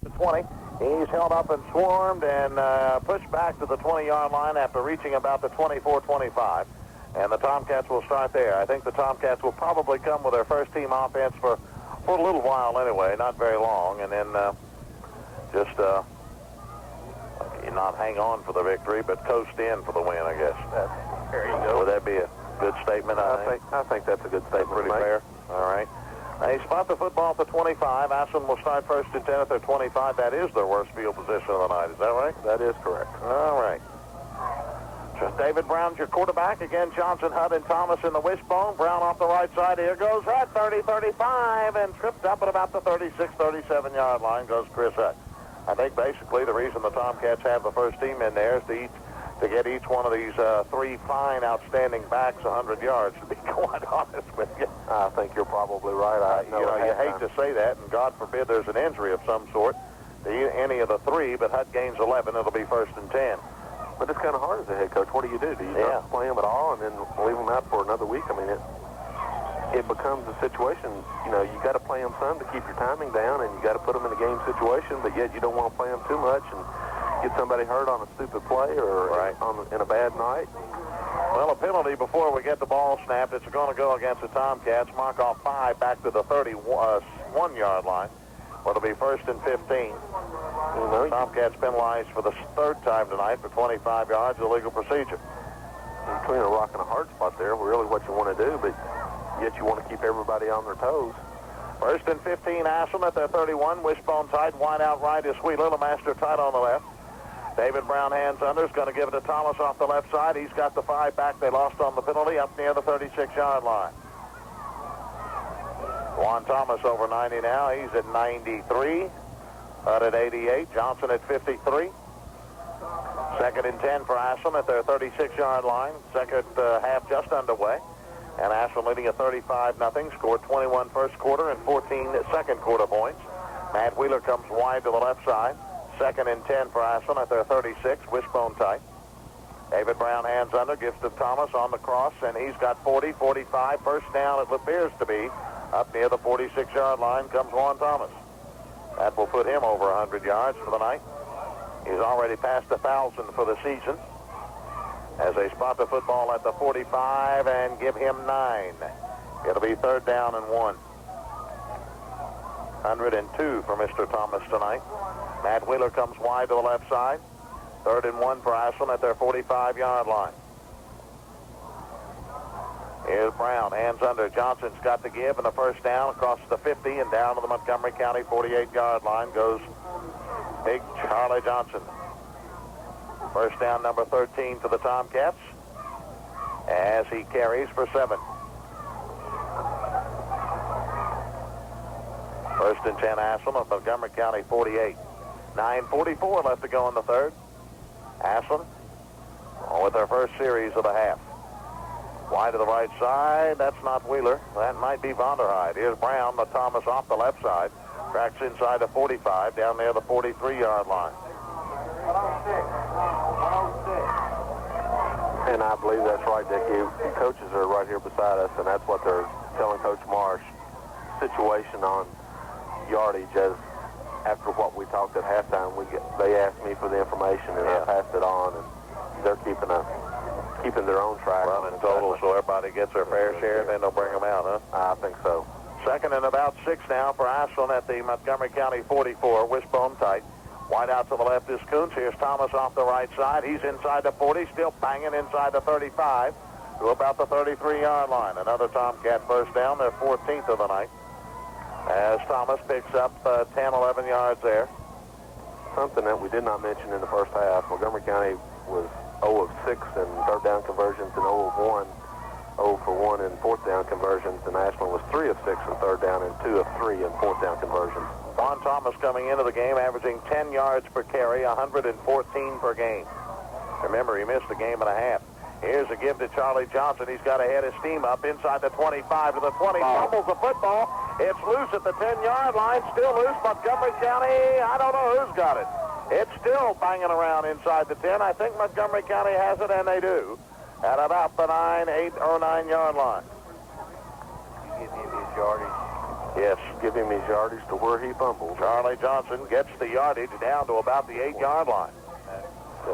The 20. He's held up and swarmed and pushed back to the 20-yard line after reaching about the 24-25. And the Tomcats will start there. I think the Tomcats will probably come with their first team offense for a little while anyway, not very long, and then just not hang on for the victory, but coast in for the win, I guess. There you go. Would that be a good statement? I think that's a good statement. Pretty fair. All right. They spot the football at the 25. Ashland will start first and 10 at their 25. That is their worst field position of the night. Is that right? That is correct. All right. Just David Brown's your quarterback. Again, Johnson, Hutt, and Thomas in the wishbone. Brown off the right side. Here goes Hutt, 30-35, and tripped up at about the 36, 37-yard line goes Chris Hutt. I think basically the reason the Tomcats have the first team in there is to get each one of these three fine, outstanding backs 100 yards, to be quite honest with you. I think you're probably right. You hate to say that, and God forbid there's an injury of some sort to any of the three, but Hutt gains 11. It'll be first and 10. But it's kind of hard as a head coach. What do? You not play them at all and then leave them out for another week? I mean, it becomes a situation, you got to play them some to keep your timing down, and you got to put them in a game situation, but yet you don't want to play them too much and get somebody hurt on a stupid play or in a bad night. Well, a penalty before we get the ball snapped. It's going to go against the Tomcats. Mark off 5 back to the 31-yard line. It'll be first and 15. Tomcats penalized for the third time tonight for 25 yards, illegal procedure. Between a rock and a hard spot there, really what you want to do, but yet you want to keep everybody on their toes. First and 15, Ashland at their 31. Wishbone tight, wide out right is Wheeler, the master tight on the left. David Brown hands under, is going to give it to Thomas off the left side. He's got the 5 back they lost on the penalty up near the 36-yard line. Juan Thomas over 90 now. He's at 93. Hutt at 88. Johnson at 53. Second and 10 for Ashland at their 36-yard line. Second half just underway. And Ashland leading at 35-0. Scored 21 first quarter and 14 second quarter points. Matt Wheeler comes wide to the left side. Second and 10 for Ashland at their 36. Wishbone tight. David Brown hands under, gives to Thomas on the cross, and he's got 40, 45. First down it appears to be. Up near the 46-yard line comes Juan Thomas. That will put him over 100 yards for the night. He's already passed 1,000 for the season. As they spot the football at the 45 and give him 9. It'll be third down and 1. 102 for Mr. Thomas tonight. Matt Wheeler comes wide to the left side. Third and 1 for Ashland at their 45-yard line. Here's Brown, hands under. Johnson's got the give, and the first down across the 50 and down to the Montgomery County 48-yard line goes Big Charlie Johnson. First down, number 13 to the Tomcats as he carries for 7. First and 10, Ashland of Montgomery County 48. 9:44 left to go in the third. Ashland with their first series of the half. Wide to the right side. That's not Wheeler. That might be Vonderhyde. Here's Brown, the Thomas off the left side. Tracks inside the 45, down near the 43-yard line. 106. And I believe that's right, Dickie. The coaches are right here beside us, and that's what they're telling Coach Marsh. Situation on yardage, as after what we talked at halftime, they asked me for the information, and I passed it on, and they're keeping their own track. Running total, so everybody gets their fair share, and then they'll bring them out, huh? I think so. Second and about 6 now for Ashland at the Montgomery County 44. Wishbone tight. Wide out to the left is Kuntz. Here's Thomas off the right side. He's inside the 40, still banging inside the 35 to about the 33-yard line. Another Tomcat first down, their 14th of the night. As Thomas picks up 10, 11 yards there. Something that we did not mention in the first half. Montgomery County was 0 of 6 in third down conversions and 0 of 1. 0 for 1 in fourth down conversions. And Ashland was 3 of 6 in third down and 2 of 3 in fourth down conversions. Juan Thomas coming into the game averaging 10 yards per carry, 114 per game. Remember, he missed a game and a half. Here's a give to Charlie Johnson. He's got a head of steam up inside the 25 to the 20. Fumbles the football. It's loose at the 10-yard line. Still loose. Montgomery County, I don't know who's got it. It's still banging around inside the 10. I think Montgomery County has it, and they do, at about the 8 or 9 yard line. You give him his yardage. Yes. Give him his yardage to where he fumbles. Charlie Johnson gets the yardage down to about the 8-yard line.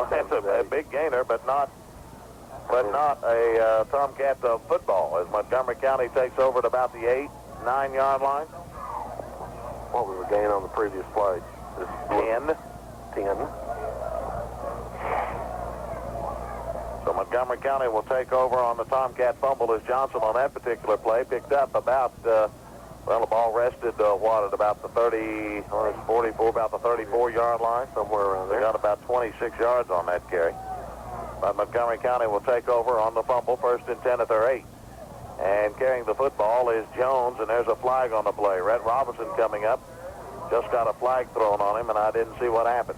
That's a big gainer, but not a Tomcat football, as Montgomery County takes over at about the 8, 9-yard line. What we were gaining on the previous play. 10. So Montgomery County will take over on the Tomcat fumble as Johnson on that particular play picked up about, the ball rested, at about the 44, about the 34-yard line. Somewhere around there. They got about 26 yards on that carry. But Montgomery County will take over on the fumble, 1st and 10 at their 8. And carrying the football is Jones, and there's a flag on the play. Rhett Robinson coming up. Just got a flag thrown on him, and I didn't see what happened.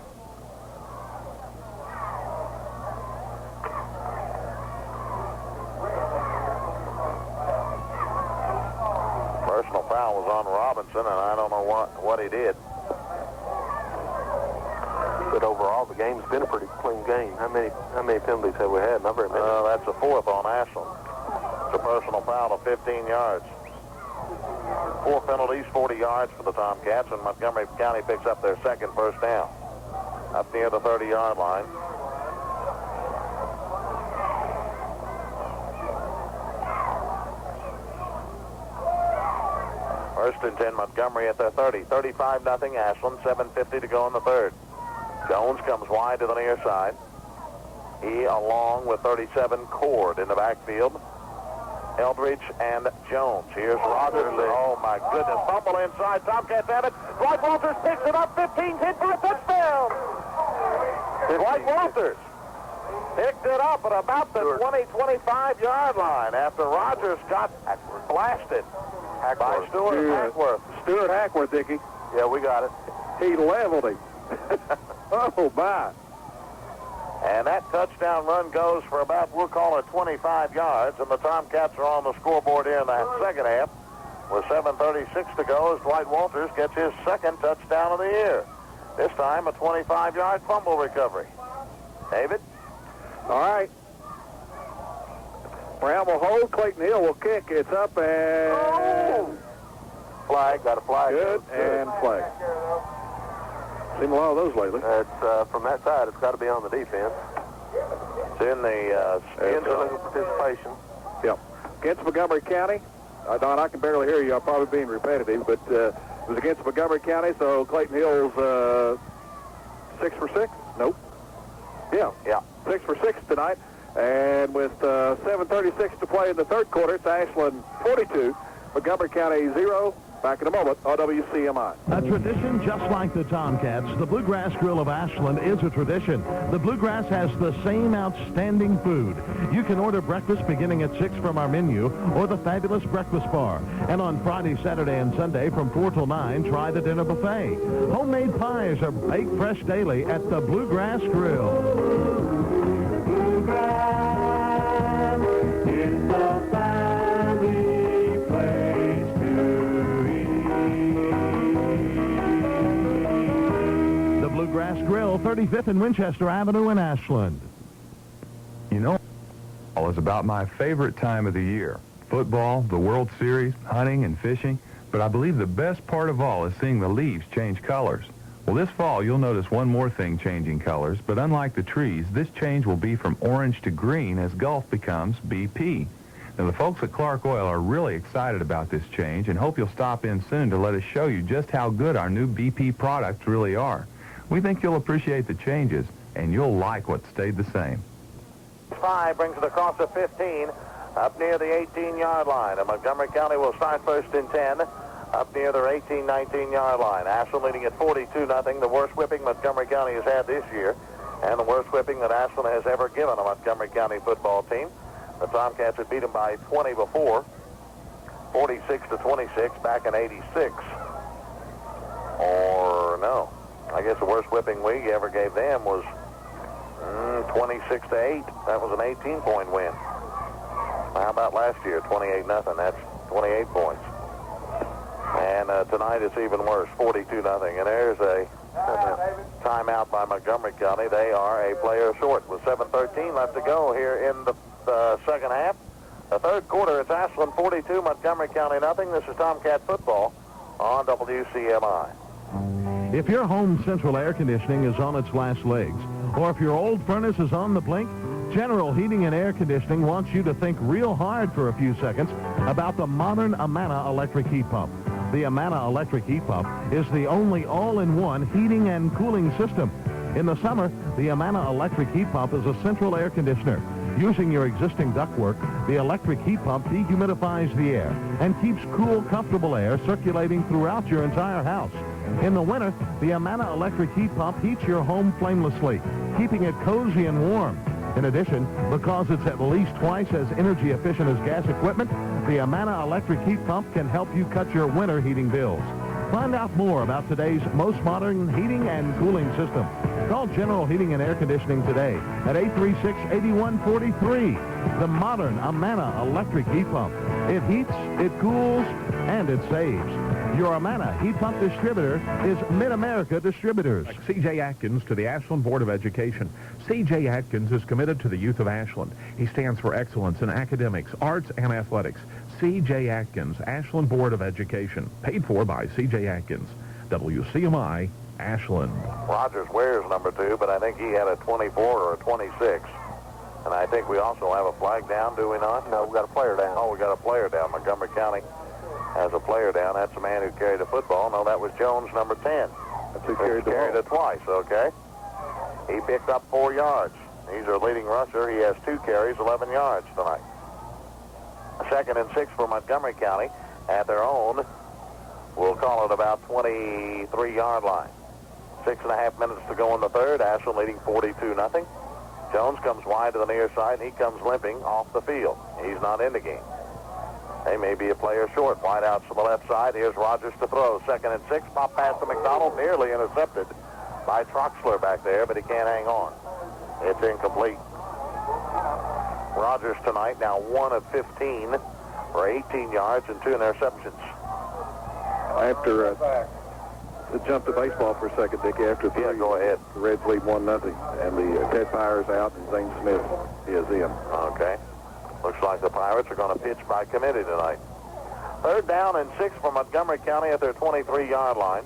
Personal foul was on Robinson, and I don't know what he did. But overall, the game's been a pretty clean game. How many penalties have we had? Not very many. That's a 4th on Ashland. It's a personal foul of 15 yards. 4 penalties, 40 yards for the Tomcats, and Montgomery County picks up their 2nd first down up near the 30-yard line. First and 10, Montgomery at their 30. 35-0 Ashland, 7:50 to go in the 3rd. Jones comes wide to the near side. He, along with 37, Cord in the backfield. Eldridge and Jones. Here's Rogers. Oh, my goodness. Fumble inside. Tomcats have it. Dwight Walters picks it up. 15 hit for a touchdown. Dwight Walters picked it up at about the 20-25-yard line after Rogers got blasted by Stuart Hackworth. Stuart Hackworth, Dickie. Yeah, we got it. He leveled him. Oh, my. And that touchdown run goes for about, we'll call it 25 yards, and the Tomcats are on the scoreboard here in the 2nd half with 7:36 to go as Dwight Walters gets his 2nd touchdown of the year. This time a 25-yard fumble recovery. David? All right. Brown will hold. Clayton Hill will kick. It's up and... Oh! Flag. Got a flag. Good, and flag. Seen a lot of those lately. It's from that side. It's got to be on the defense. It's in the participation. Yep. Against Montgomery County. Don, I can barely hear you. I'm probably being repetitive, but it was against Montgomery County, so Clayton Hill's 6 for 6? Nope. Yeah. 6 for 6 tonight. And with 7:36 to play in the 3rd quarter, it's Ashland 42, Montgomery County 0. Back in a moment on WCMI. A tradition just like the Tomcats, the Bluegrass Grill of Ashland is a tradition. The Bluegrass has the same outstanding food. You can order breakfast beginning at 6 from our menu or the fabulous breakfast bar. And on Friday, Saturday, and Sunday from 4 till 9, try the dinner buffet. Homemade pies are baked fresh daily at the Bluegrass Grill. Bluegrass is the family place to Bluegrass Grill, 35th and Winchester Avenue in Ashland. You know, it's about my favorite time of the year. Football, the World Series, hunting and fishing. But I believe the best part of all is seeing the leaves change colors. Well, this fall, you'll notice one more thing changing colors. But unlike the trees, this change will be from orange to green as Gulf becomes BP. Now, the folks at Clark Oil are really excited about this change and hope you'll stop in soon to let us show you just how good our new BP products really are. We think you'll appreciate the changes, and you'll like what stayed the same. 5 brings it across the 15, up near the 18-yard line. And Montgomery County will start 1st and 10, up near their 18, 19-yard line. Ashland leading at 42-0, the worst whipping Montgomery County has had this year, and the worst whipping that Ashland has ever given a Montgomery County football team. The Tomcats had beat them by 20 before, 46-26 back in 86. Or no. I guess the worst whipping we ever gave them was 26-8. That was an 18-point win. How about last year, 28-0? That's 28 points. And tonight it's even worse, 42-0. And there's a timeout by Montgomery County. They are a player short with 7:13 left to go here in the 2nd half. The 3rd quarter, it's Ashland 42, Montgomery County 0. This is Tomcat football on WCMI. If your home central air conditioning is on its last legs, or if your old furnace is on the blink, General Heating and Air Conditioning wants you to think real hard for a few seconds about the modern Amana electric heat pump. The Amana electric heat pump is the only all-in-one heating and cooling system. In the summer, the Amana electric heat pump is a central air conditioner. Using your existing ductwork, the electric heat pump dehumidifies the air and keeps cool, comfortable air circulating throughout your entire house. In the winter, the Amana electric heat pump heats your home flamelessly, keeping it cozy and warm. In addition, because it's at least twice as energy efficient as gas equipment, the Amana electric heat pump can help you cut your winter heating bills. Find out more about today's most modern heating and cooling system. Call General Heating and Air Conditioning today at 836-8143. The modern Amana electric heat pump. It heats, it cools, and it saves. Your Amana heat pump distributor is Mid-America Distributors. C.J. Atkins to the Ashland Board of Education. C.J. Atkins is committed to the youth of Ashland. He stands for excellence in academics, arts, and athletics. C.J. Atkins, Ashland Board of Education. Paid for by C.J. Atkins. WCMI, Ashland. Rogers wears number 2, but I think he had a 24 or a 26. And I think we also have a flag down, do we not? No, we got a player down. Oh, we got a player down. Montgomery County has a player down. That's the man who carried the football. No, that was Jones, number 10. That's who carried the ball. It twice, okay. He picked up 4 yards. He's our leading rusher. He has 2 carries, 11 yards tonight. 2nd and 6 for Montgomery County at their own. We'll call it about 23-yard line. 6.5 minutes to go in the third. Ashland leading 42-0. Jones comes wide to the near side, and he comes limping off the field. He's not in the game. They may be a player short. Wide out to the left side. Here's Rogers to throw. 2nd and 6. Pop pass to McDonald. Nearly intercepted by Troxler back there, but he can't hang on. It's incomplete. Rogers tonight now 1 of 15 for 18 yards and 2 interceptions. After jump to baseball for a second, Dick. After 3, go ahead. The Reds lead 1-0, and the Ted Pyre's out, and Zane Smith is in. Okay. Looks like the Pirates are going to pitch by committee tonight. 3rd down and 6 for Montgomery County at their 23-yard line.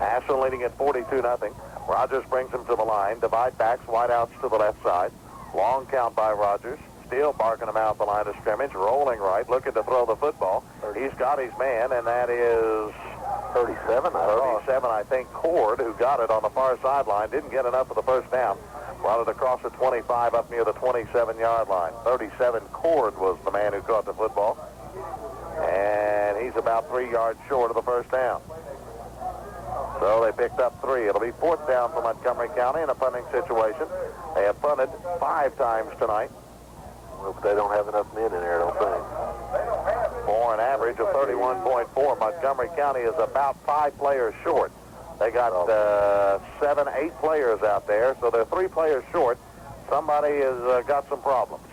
Ashland leading at 42-0. Rogers brings him to the line. Divide backs, wide outs to the left side. Long count by Rogers. Still barking him out the line of scrimmage. Rolling right, looking to throw the football. He's got his man, and that is 37, I think, Cord, who got it on the far sideline. Didn't get enough for the first down. Brought it across the 25 up near the 27-yard line. 37, Cord was the man who caught the football. And he's about 3 yards short of the first down. So they picked up 3. It'll be 4th down for Montgomery County in a punting situation. They have punted 5 times tonight. Well, they don't have enough men in there, I don't think. For an average of 31.4. Montgomery County is about 5 players short. They got 7, 8 players out there, so they're 3 players short. Somebody has got some problems.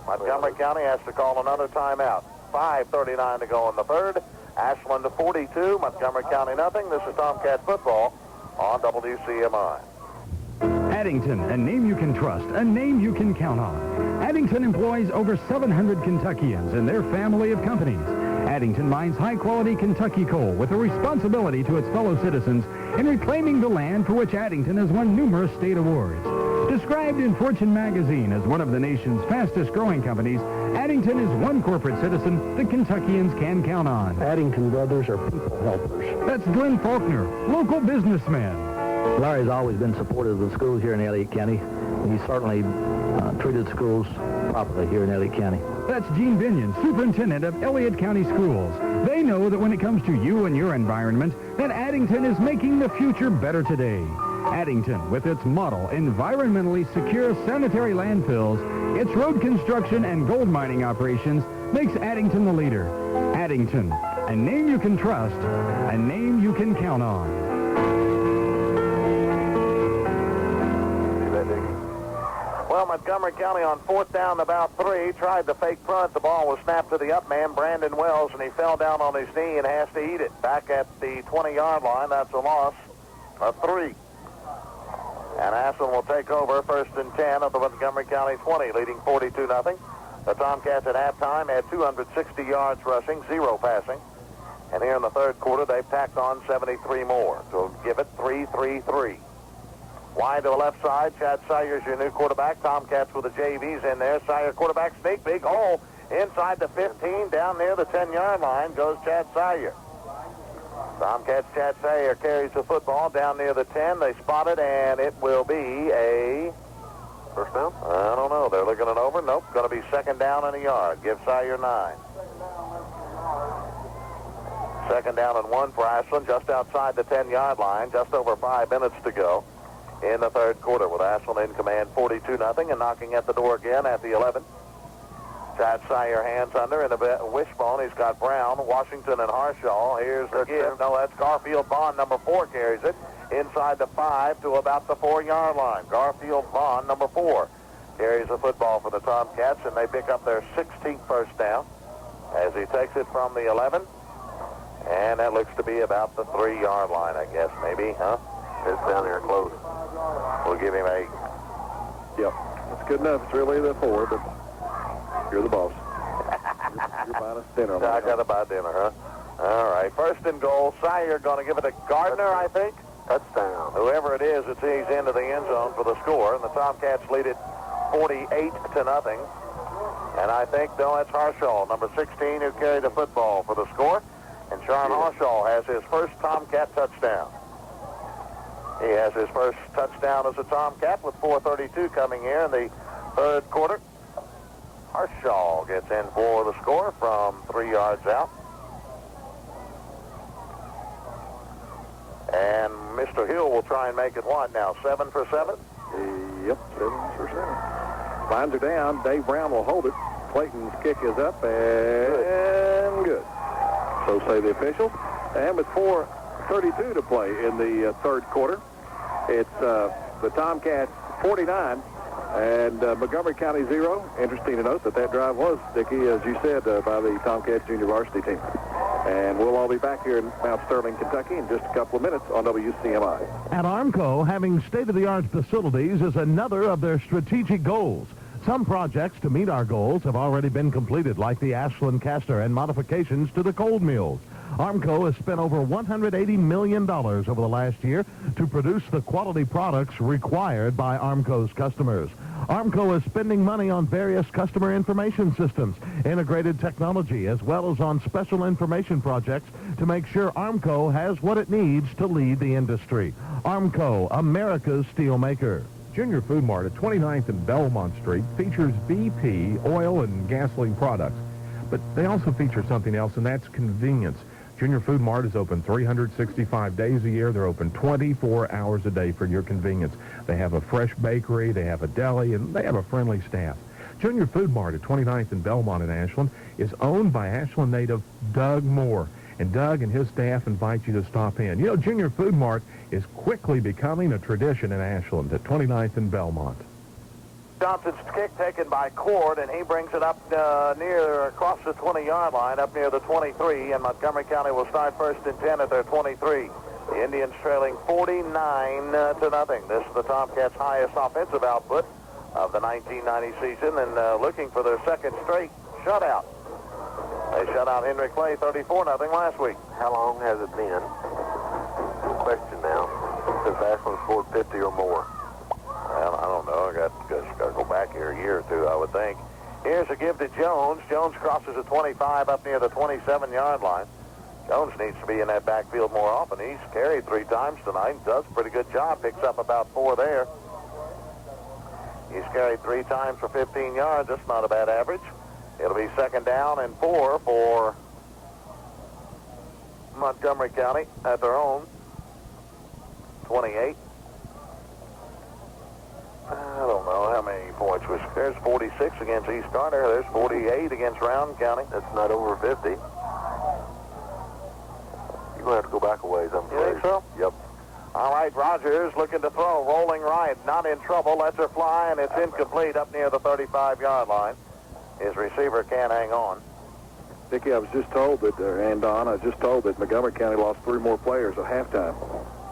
Montgomery County has to call another timeout. 5:39 to go in the third. Ashland 42, Montgomery County nothing. This is Tomcat football on WCMI. Addington, a name you can trust, a name you can count on. Addington employs over 700 Kentuckians and their family of companies. Addington mines high-quality Kentucky coal with a responsibility to its fellow citizens in reclaiming the land for which Addington has won numerous state awards. Described in Fortune magazine as one of the nation's fastest-growing companies, Addington is one corporate citizen the Kentuckians can count on. Addington Brothers are people helpers. That's Glenn Faulkner, local businessman. Larry's always been supportive of the schools here in Elliott County. He certainly treated schools properly here in Elliott County. That's Gene Binion, superintendent of Elliott County Schools. They know that when it comes to you and your environment, that Addington is making the future better today. Addington, with its model environmentally secure sanitary landfills, its road construction and gold mining operations, makes Addington the leader. Addington, a name you can trust, a name you can count on. Well, Montgomery County on 4th down about 3 tried the fake punt. The ball was snapped to the up man, Brandon Wells, and he fell down on his knee and has to eat it. Back at the 20-yard line, that's a loss of 3. And Ashland will take over 1st and 10 of the Montgomery County 20, leading 42-0. The Tomcats at halftime had 260 yards rushing, 0 passing. And here in the third quarter, they've tacked on 73 more to give it 3-3-3. Wide to the left side, Chad Sayer's your new quarterback. Tomcats with the JVs in there. Sayer quarterback sneak, big hole inside the 15, down near the 10-yard line goes Chad Sayer. Tomcats, Chad Sayer carries the football down near the 10. They spot it, and it will be a first down? I don't know. They're looking it over. Nope. Going to be second down and a yard. Give Sayer 9. Second down and 1 for Ashland, just outside the 10-yard line. Just over 5 minutes to go in the third quarter with Ashland in command 42-0 and knocking at the door again at the 11. Chad Sayer hands under in a wishbone. He's got Brown, Washington, and Harshaw. Here's the give. No, that's Garfield Bond, number 4, carries it inside the 5 to about the 4-yard line. Garfield Bond, number 4, carries the football for the Tomcats, and they pick up their 16th first down as he takes it from the 11. And that looks to be about the 3-yard line, I guess, maybe, huh? It's down there close. We'll give him a... Yep, that's good enough. It's really the 4, but you're the boss. You're buying us dinner. I got to buy dinner, huh? All right, first and goal. Sayer going to give it to Gardner, I think. Touchdown. Whoever it is, it's easy into the end zone for the score, and the Tomcats lead it 48-0. And I think, no, that's Harshaw, number 16, who carried the football for the score. And Sean Harshaw has his first Tomcat touchdown. He has his first touchdown as a Tomcat with 4:32 coming here in the third quarter. Harshaw gets in for the score from 3 yards out. And Mr. Hill will try and make it what now? 7 for 7? Yep, 7 for 7. Lines are down. Dave Brown will hold it. Clayton's kick is up and good. So say the officials. And with 4:32 to play in the third quarter, it's the Tomcats 49 and Montgomery County 0. Interesting to note that drive was, Dickie, as you said, by the Tomcats junior varsity team. And we'll all be back here in Mount Sterling, Kentucky in just a couple of minutes on WCMI. At Armco, having state-of-the-art facilities is another of their strategic goals. Some projects to meet our goals have already been completed, like the Ashland Caster and modifications to the cold mills. Armco has spent over $180 million over the last year to produce the quality products required by Armco's customers. Armco is spending money on various customer information systems, integrated technology, as well as on special information projects to make sure Armco has what it needs to lead the industry. Armco, America's steelmaker. Junior Food Mart at 29th and Belmont Street features BP oil and gasoline products. But they also feature something else, and that's convenience. Junior Food Mart is open 365 days a year. They're open 24 hours a day for your convenience. They have a fresh bakery, they have a deli, and they have a friendly staff. Junior Food Mart at 29th and Belmont in Ashland is owned by Ashland native Doug Moore. And Doug and his staff invite you to stop in. You know, Junior Food Mart is quickly becoming a tradition in Ashland at 29th and Belmont. Johnson's kick taken by Cord, and he brings it up across the 20-yard line, up near the 23, and Montgomery County will start first and 10 at their 23. The Indians trailing 49-0. This is the Tomcats' highest offensive output of the 1990 season, and looking for their second straight shutout. They shut out Henry Clay 34-0 last week. How long has it been? Question now. Since Ashland scored 50 or more. Well, I don't know. I got to go back here a year or two, I would think. Here's a give to Jones. Jones crosses the 25 up near the 27-yard line. Jones needs to be in that backfield more often. He's carried 3 times tonight. Does a pretty good job. Picks up about 4 there. He's carried 3 times for 15 yards. That's not a bad average. It'll be second down and 4 for Montgomery County at their own 28. I don't know how many points was. There's 46 against East Carter. There's 48 against Round County. That's not over 50. You're going to have to go back a ways, I'm afraid. You think so? Yep. All right, Rogers looking to throw. Rolling right. Not in trouble. Lets her fly, and it's incomplete up near the 35-yard line. His receiver can't hang on. Dickie, I was just told that, and Don, I was just told that Montgomery County lost 3 more players at halftime.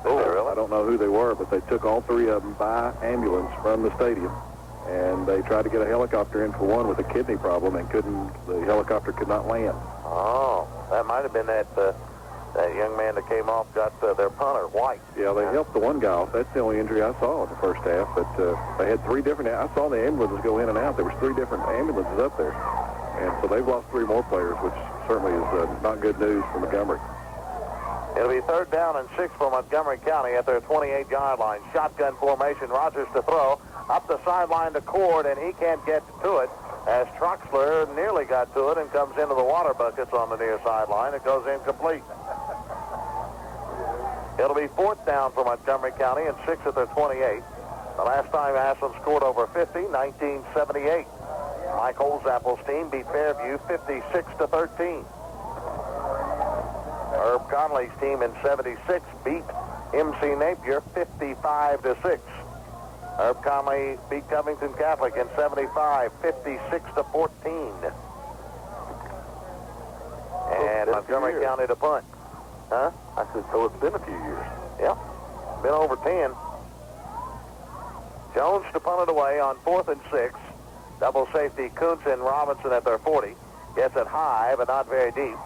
Oh, really? I don't know who they were, but they took all 3 of them by ambulance from the stadium. and they tried to get a helicopter in for one with a kidney problem, and the helicopter could not land. Oh, that might have been that young man that came off, got their punter, White. Yeah, they helped the one guy off. That's the only injury I saw in the first half, but they had 3 different, I saw the ambulances go in and out. There was 3 different ambulances up there, and so they've lost 3 more players, which certainly is not good news for Montgomery. It'll be 3rd down and 6 for Montgomery County at their 28-yard line. Shotgun formation, Rogers to throw, up the sideline to Cord, and he can't get to it, as Troxler nearly got to it and comes into the water buckets on the near sideline. It goes incomplete. It'll be 4th down for Montgomery County and 6 at their 28. The last time Ashland scored over 50, 1978. Mike Holzappel's team beat Fairview 56-13. Herb Conley's team in 76 beat MC Napier 55-6. Herb Conley beat Covington Catholic in 75, 56-14. And Montgomery County to punt. Huh? I said, so it's been a few years. Yep. Been over 10. Jones to punt it away on 4th and 6. Double safety Kuntz and Robinson at their 40. Gets it high, but not very deep.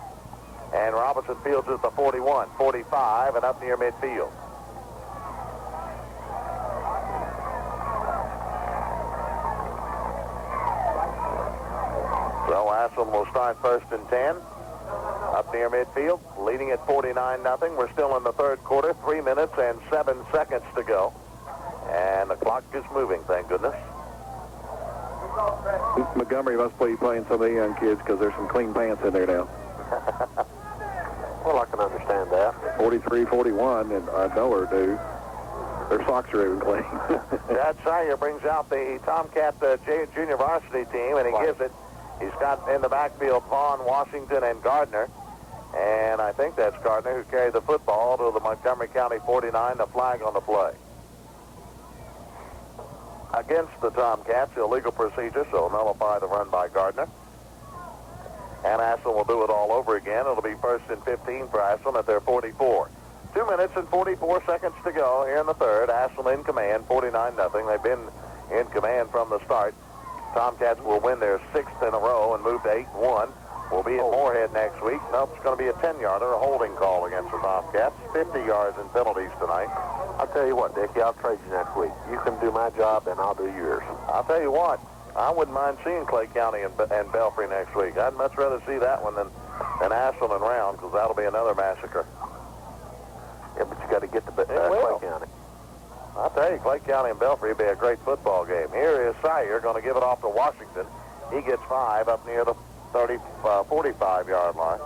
And Robinson fields at the 41, 45, and up near midfield. So Ashland will start 1st and 10. Up near midfield, leading at 49-0. We're still in the 3rd quarter, 3 minutes and 7 seconds to go. And the clock is moving, thank goodness. Montgomery must be playing some of the young kids because there's some clean pants in there now. Well, I can understand that. 43, 41, and I know her do. Their socks are even clean. Chad Sire brings out the Tomcat junior varsity team, and he gives it. He's got in the backfield Vaughn, Washington, and Gardner. And I think that's Gardner who carried the football to the Montgomery County 49, the flag on the play. Against the Tomcats, illegal procedure, so nullify the run by Gardner. And Ashland will do it all over again. It'll be 1st and 15 for Ashland at their 44. 2 minutes and 44 seconds to go here in the 3rd. Ashland in command, 49-0. They've been in command from the start. Tomcats will win their 6th in a row and move to 8-1. We'll be at Moorhead next week. Nope, it's going to be a 10-yarder, a holding call against the Tomcats. 50 yards in penalties tonight. I'll tell you what, Dickie, I'll trade you next week. You can do my job, and I'll do yours. I'll tell you what, I wouldn't mind seeing Clay County and Belfry next week. I'd much rather see that one than Ashland and Round, because that'll be another massacre. Yeah, but you got to get to Clay County. I'll tell you, Clay County and Belfry would be a great football game. Here is Sire going to give it off to Washington. He gets 5 up near the 45-yard line.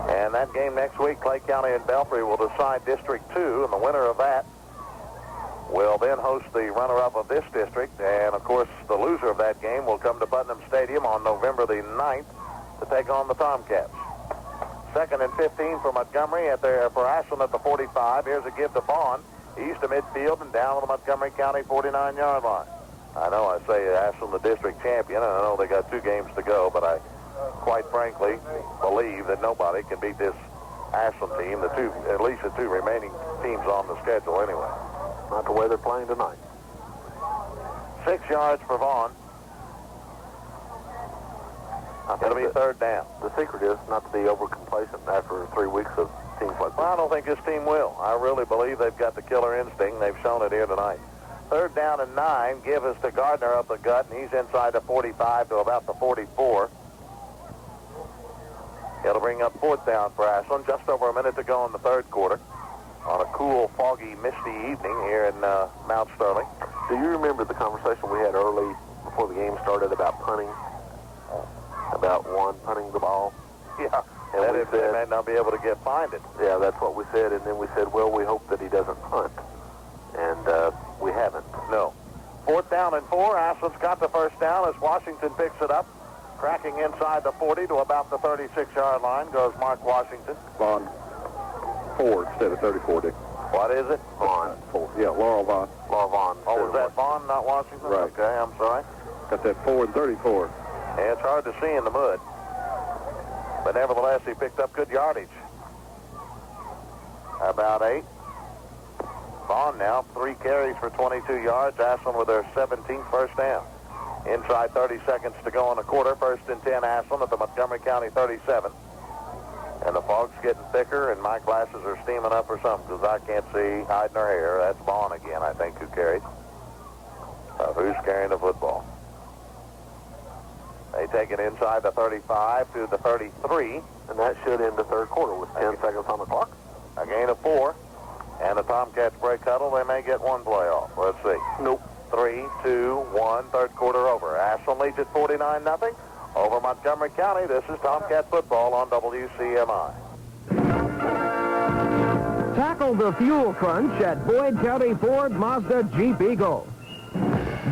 And that game next week, Clay County and Belfry will decide District 2, and the winner of that will then host the runner-up of this district. And, of course, the loser of that game will come to Putnam Stadium on November the 9th to take on the Tomcats. 2nd and 15 for Montgomery for Ashland at the 45. Here's a give to Vaughn. East of midfield and down on the Montgomery County 49-yard line. I know I say Ashland the district champion, and I know they got 2 games to go, but I quite frankly believe that nobody can beat this Ashland team, at least the 2 remaining teams on the schedule anyway. Not the way they're playing tonight. 6 yards for Vaughn. It'll be 3rd down. The secret is not to be over-complacent after 3 weeks of teams like this. Well, I don't think this team will. I really believe they've got the killer instinct. They've shown it here tonight. 3rd down and 9. Give us to Gardner up the gut, and he's inside the 45 to about the 44. It'll bring up 4th down for Ashland. Just over a minute to go in the 3rd quarter on a cool, foggy, misty evening here in Mount Sterling. Do you remember the conversation we had early before the game started about punting? About punting the ball? Yeah, and that if they may not be able to find it. Yeah, that's what we said, and then we said, well, we hope that he doesn't punt. And we haven't. No. 4th down and 4. Ashland's got the 1st down as Washington picks it up. Cracking inside the 40 to about the 36-yard line goes Mark Washington. Vaughn 4 instead of 34, Dick. What is it? Vaughn. 4. Yeah, Laurel Vaughn. Laurel Vaughn. Oh, was that Vaughn, not Washington? Right. Okay, I'm sorry. Got that 4 and 34. Yeah, it's hard to see in the mud. But nevertheless, he picked up good yardage. About 8. Vaughn now, 3 carries for 22 yards. Ashland with their 17th first down. Inside 30 seconds to go in the quarter. 1st and 10 Ashland at the Montgomery County 37. And the fog's getting thicker, and my glasses are steaming up or something because I can't see hiding her hair. That's Vaughn again, I think, who carried. Who's carrying the football? They take it inside the 35 to the 33. And that should end the third quarter with 10 seconds on the clock. A gain of 4. And the Tomcats break huddle. They may get one play off. Let's see. Nope. 3, 2, 1. Third quarter over. Ashland leads at 49-0 over Montgomery County. This is Tomcat football on WCMI. Tackle the fuel crunch at Boyd County Ford Mazda Jeep Eagle.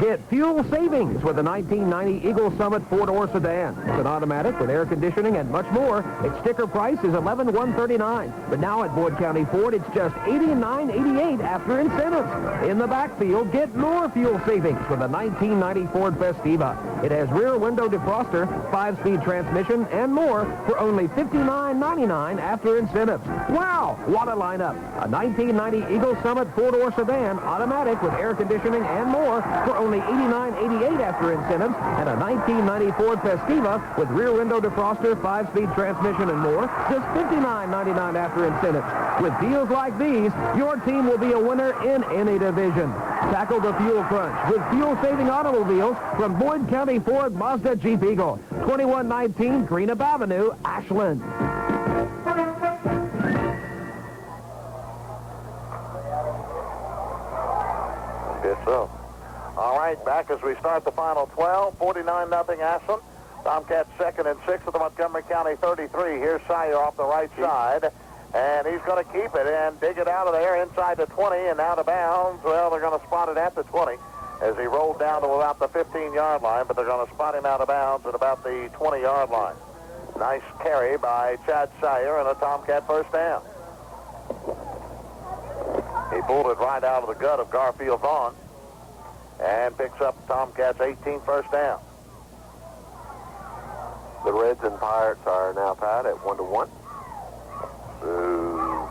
Get fuel savings with the 1990 Eagle Summit 4-door sedan. It's an automatic with air conditioning and much more. Its sticker price is $11,139. But now at Boyd County Ford, it's just $89.88 after incentives. In the backfield, get more fuel savings with the 1990 Ford Festiva. It has rear window defroster, 5-speed transmission, and more for only $59.99 after incentives. Wow, what a lineup. A 1990 Eagle Summit 4-door sedan, automatic with air conditioning and more for only $89.88 after incentives, and a 1990 Ford Festiva with rear window defroster, 5-speed transmission, and more, just $59.99 after incentives. With deals like these, your team will be a winner in any division. Tackle the fuel crunch with fuel-saving automobiles from Boyd County Ford Mazda Jeep Eagle, 2119 Greenup Avenue, Ashland. Guess so. All right, back as we start the final 12, 49-0 Ashland. Tomcats 2nd and 6 at the Montgomery County 33. Here's Sire off the right side, and he's going to keep it and dig it out of there inside the 20 and out of bounds. Well, they're going to spot it at the 20 as he rolled down to about the 15-yard line, but they're going to spot him out of bounds at about the 20-yard line. Nice carry by Chad Sire and a Tomcat first down. He pulled it right out of the gut of Garfield Vaughn and picks up Tomcats' 18th first down. The Reds and Pirates are now tied at 1-1. Ooh.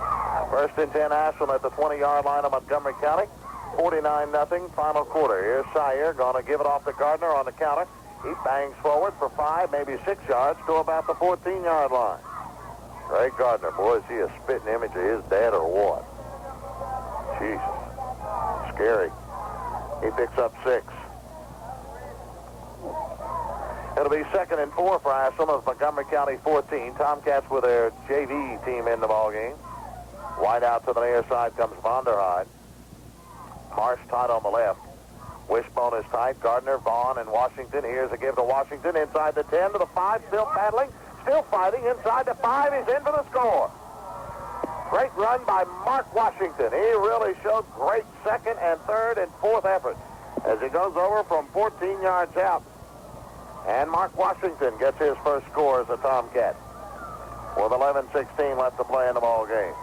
1st and 10 Ashland at the 20-yard line of Montgomery County. 49-0 final quarter. Here's Sire going to give it off to Gardner on the counter. He bangs forward for 5, maybe 6 yards to about the 14-yard line. Greg Gardner, boy, is he a spitting image of his dad or what? Jesus. Scary. He picks up 6. It'll be 2nd and 4 for Ashland of Montgomery County 14. Tomcats with their JV team in the ballgame. Wide out to the near side comes Vonderheide. Marsh tight on the left. Wishbone is tight. Gardner, Vaughn, and Washington. Here's a give to Washington inside the 10 to the 5. Still paddling. Still fighting inside the 5. He's in for the score. Great run by Mark Washington. He really showed great 2nd and 3rd and 4th effort as he goes over from 14 yards out. And Mark Washington gets his first score as a Tomcat with 11:16 left to play in the ball game.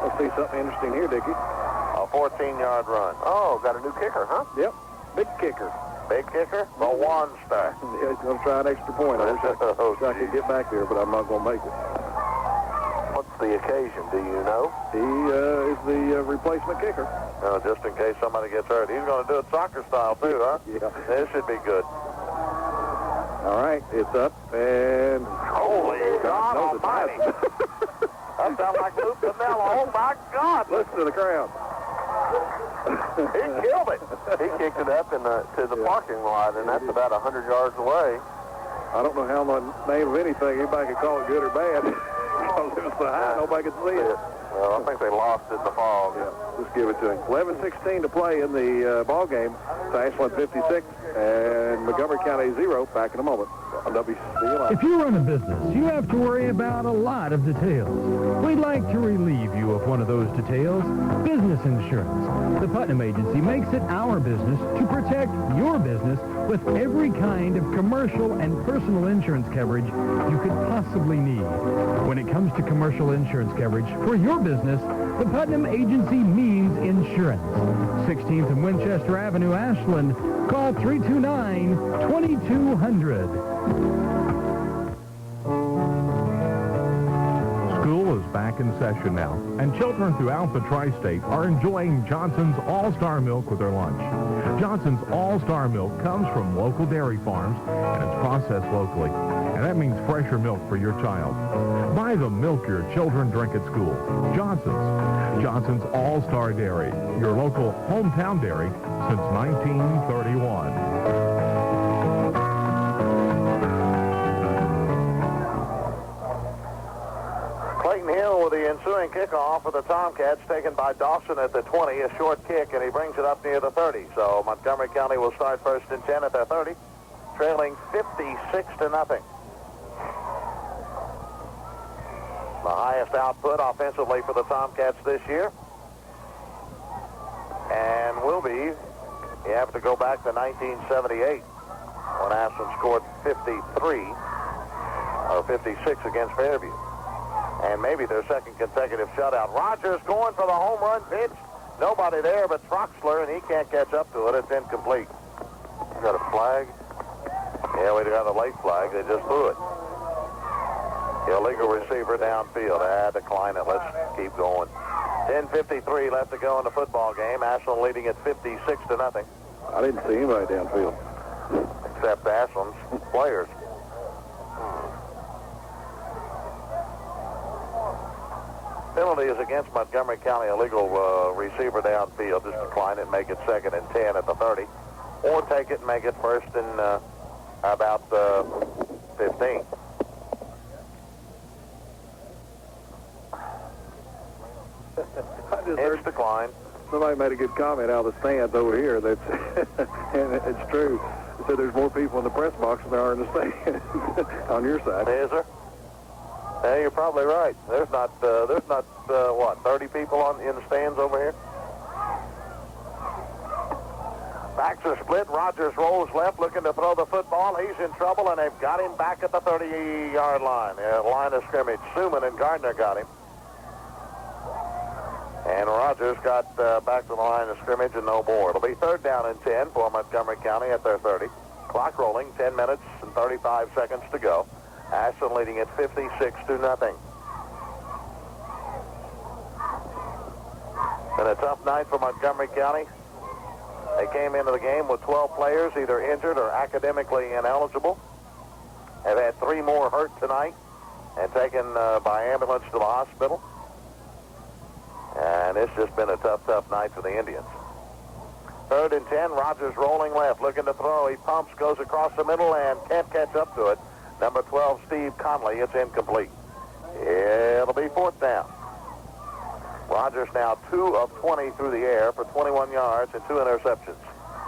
Let's see something interesting here, Dickie. A 14-yard run. Oh, got a new kicker, huh? Yep, big kicker. Big kicker, the one star. Yeah, he's going to try an extra point. I wish I could get back there, but I'm not going to make it. What's the occasion? Do you know? He is the replacement kicker. Just in case somebody gets hurt. He's going to do it soccer style, too, huh? Yeah. This should be good. All right, it's up, and... Holy God almighty. That sounds like Luke Canella. Oh, my God. Listen to the crowd. He killed it. He kicked it up to the parking lot, and that's about 100 yards away. I don't know how the name of anything, anybody could call it good or bad. Because it was so high, nobody could see it. Well, I think they lost it in the fog. Yeah, just give it to him. 11:16 to play in the ball game. Ashland 56 and Montgomery County 0. Back in a moment on WCMI. If you run a business, you have to worry about a lot of details. We'd like to relieve you of one of those details, business insurance. The Putnam Agency makes it our business to protect your business with every kind of commercial and personal insurance coverage you could possibly need. When it comes to commercial insurance coverage for your business, the Putnam Agency means insurance. 16th and Winchester Avenue, Ashland. Call 329-2200. School is back in session now, and children throughout the tri-state are enjoying Johnson's All-Star Milk with their lunch. Johnson's All-Star Milk comes from local dairy farms, and it's processed locally. And that means fresher milk for your child. Buy the milk your children drink at school. Johnson's. Johnson's All-Star Dairy, your local hometown dairy since 1931. Hill with the ensuing kickoff for the Tomcats, taken by Dawson at the 20, a short kick, and he brings it up near the 30. So Montgomery County will start first and 10 at their 30, trailing 56-0. The highest output offensively for the Tomcats this year, and will be, you have to go back to 1978 when Ashland scored 53 or 56 against Fairview. And maybe their second consecutive shutout. Rogers going for the home run pitch. Nobody there but Troxler, and he can't catch up to it. It's incomplete. You got a flag? Yeah, we got a late flag. They just threw it. Illegal receiver downfield. Decline it. Let's keep going. 10:53 left to go in the football game. Ashland leading at 56-0. I didn't see anybody downfield. Except Ashland's players. Penalty is against Montgomery County. Illegal receiver downfield. Just decline it, make it 2nd and 10 at the 30. Or take it and make it 1st and about 15. It's declined. Somebody made a good comment out of the stands over here. That's and it's true. They said there's more people in the press box than there are in the stands on your side. Is there? Yeah, you're probably right. There's not what, 30 people in the stands over here? Backs are split. Rogers rolls left, looking to throw the football. He's in trouble, and they've got him back at the 30-yard line. Line of scrimmage. Suman and Gardner got him. And Rogers got back to the line of scrimmage and no more. It'll be 3rd down and 10 for Montgomery County at their 30. Clock rolling, 10 minutes and 35 seconds to go. Ashland leading at 56-0. Been a tough night for Montgomery County. They came into the game with 12 players, either injured or academically ineligible. Have had 3 more hurt tonight and taken by ambulance to the hospital. And it's just been a tough night for the Indians. 3rd and 10, Rogers rolling left, looking to throw. He pumps, goes across the middle, and can't catch up to it. Number 12, Steve Conley, it's incomplete. It'll be 4th down. Rogers now 2 of 20 through the air for 21 yards and 2 interceptions.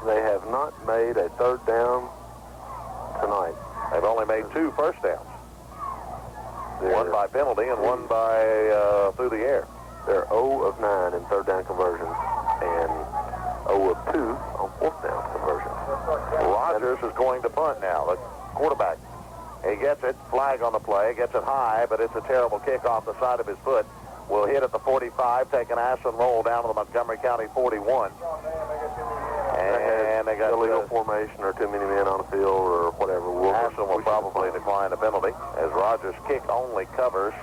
They have not made a 3rd down tonight. They've only made 2 first downs. One by penalty and one by through the air. They're 0 of 9 in 3rd down conversions and 0 of 2 on 4th down conversions. Rogers is going to punt now, the quarterback. He gets it, flag on the play, gets it high, but it's a terrible kick off the side of his foot. Will hit at the 45, take an Ashland roll down to the Montgomery County 41. And they got illegal formation or too many men on the field or whatever. Ashland will probably decline the penalty as Rogers' kick only covers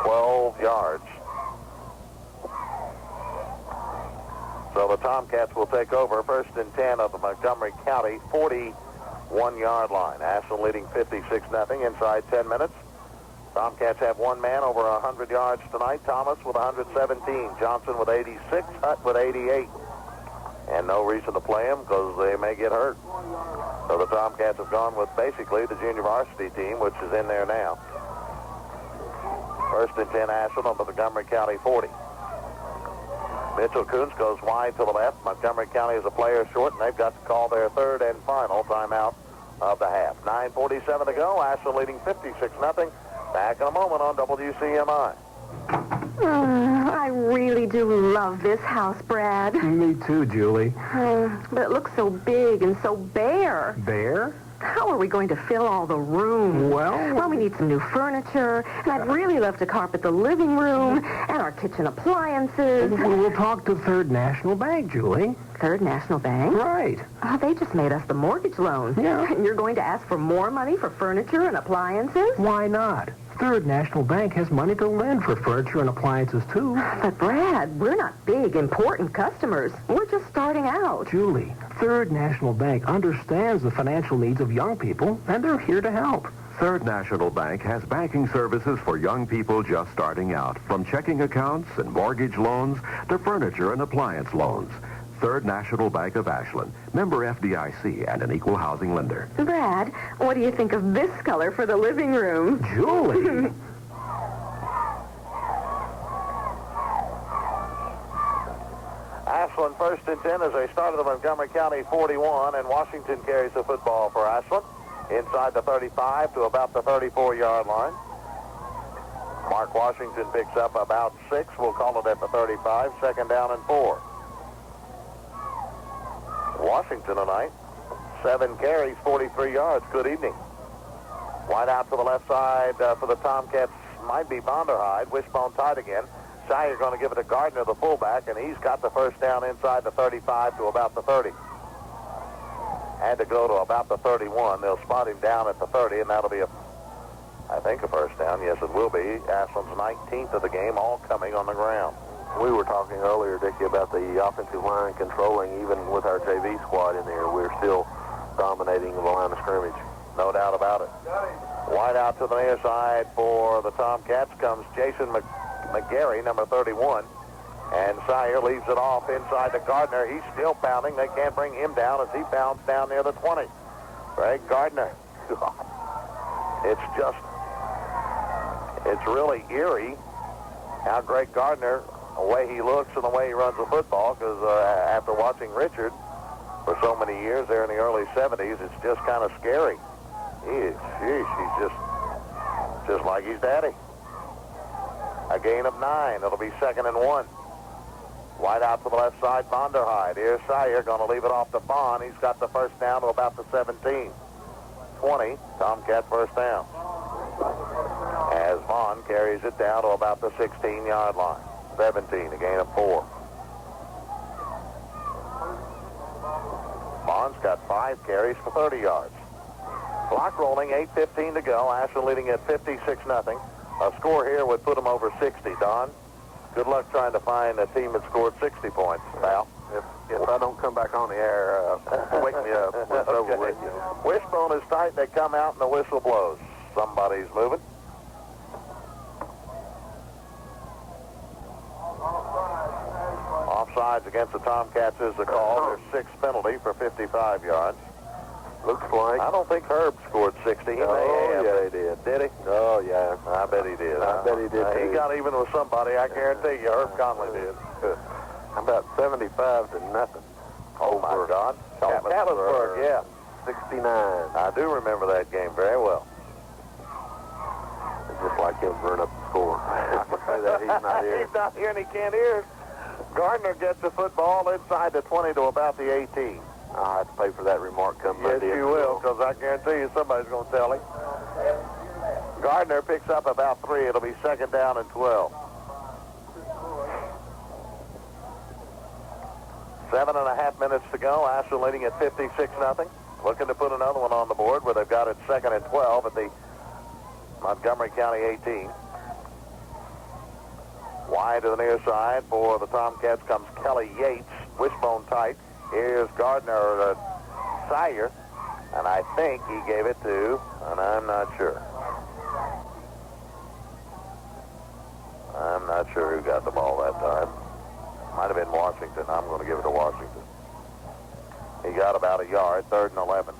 12 yards. So the Tomcats will take over 1st and 10 of the Montgomery County 41-yard line. Ashland leading 56-0 inside 10 minutes. Tomcats have one man over 100 yards tonight. Thomas with 117. Johnson with 86. Hutt with 88. And no reason to play him because they may get hurt. So the Tomcats have gone with basically the junior varsity team, which is in there now. 1st and 10 Ashland on the Montgomery County 40. Mitchell Kuntz goes wide to the left. Montgomery County is a player short, and they've got to call their 3rd and final timeout of the half. 9:47 to go. Ashland leading 56-0. Back in a moment on WCMI. I really do love this house, Brad. Me too, Julie. But it looks so big and so bare. Bare? How are we going to fill all the rooms? Well, we need some new furniture, and I'd really love to carpet the living room and our kitchen appliances. We'll talk to Third National Bank, Julie. Third National Bank? Right. Oh, they just made us the mortgage loan. Yeah. And you're going to ask for more money for furniture and appliances? Why not? Third National Bank has money to lend for furniture and appliances, too. But, Brad, we're not big, important customers. We're just starting out. Julie, Third National Bank understands the financial needs of young people, and they're here to help. Third National Bank has banking services for young people just starting out, from checking accounts and mortgage loans to furniture and appliance loans. Third National Bank of Ashland, member FDIC, and an equal housing lender. Brad, what do you think of this color for the living room? Julie! Ashland first and 10 as they start at the Montgomery County 41, and Washington carries the football for Ashland inside the 35 to about the 34-yard line. Mark Washington picks up about 6. We'll call it at the 35, second down and 4. Washington tonight, 7 carries, 43 yards. Good evening. Wide out to the left side for the Tomcats might be Bonderhide. Wishbone tight again. Sire going to give it to Gardner, the fullback, and he's got the first down inside the 35 to about the 30. Had to go to about the 31. They'll spot him down at the 30, and that'll be, I think, a first down. Yes, it will be. Ashland's 19th of the game, all coming on the ground. We were talking earlier, Dickie, about the offensive line controlling. Even with our JV squad in there, we're still dominating the line of scrimmage. No doubt about it. Wide out to the near side for the Tomcats comes Jason McGarry, number 31. And Sire leaves it off inside to Gardner. He's still pounding. They can't bring him down as he pounds down near the 20. Greg Gardner. It's really eerie how Greg Gardner, the way he looks and the way he runs the football, because after watching Richard for so many years there in the early 70s, it's just kind of scary. He's just like his daddy. A gain of 9. It'll be second and 1. Wide out to the left side, Bonderhide. Here's Sire going to leave it off to Vaughn. He's got the first down to about the 17. 20, Tomcat first down. As Vaughn carries it down to about the 16-yard line. 17, a gain of 4. Vaughn's got 5 carries for 30 yards. Clock rolling, 8:15 to go. Ashland leading at 56-0. A score here would put them over 60. Don, good luck trying to find a team that scored 60 points, pal. If I don't come back on the air, wake me up. It's over with. Wishbone is tight. They come out and the whistle blows. Somebody's moving. Offsides against the Tomcats is the call. Their 6th penalty for 55 yards. Looks like. I don't think Herb scored 60. He may have. Yeah, he did. Did he? Oh, yeah. I bet he did. I bet he did, too. He got even with somebody. I guarantee you Herb Conley did. About 75 to nothing. Oh, my God. Catlettsburg, yeah. 69. I do remember that game very well. It's just like him running up the score. I can say that. He's not here. He's not here and he can't hear. Gardner gets the football inside the 20 to about the 18. I'll have to pay for that remark come Monday. Yes, you will, because I guarantee you somebody's going to tell him. Gardner picks up about 3. It'll be second down and 12. 7.5 minutes to go. Ashland leading at 56-0. Looking to put another one on the board where they've got it second and 12 at the Montgomery County 18. Wide to the near side for the Tomcats comes Kelly Yates. Wishbone tight. Here's Gardner, Sire, and I think he gave it to, and I'm not sure. I'm not sure who got the ball that time. Might have been Washington. I'm going to give it to Washington. He got about a yard, 3rd and 11.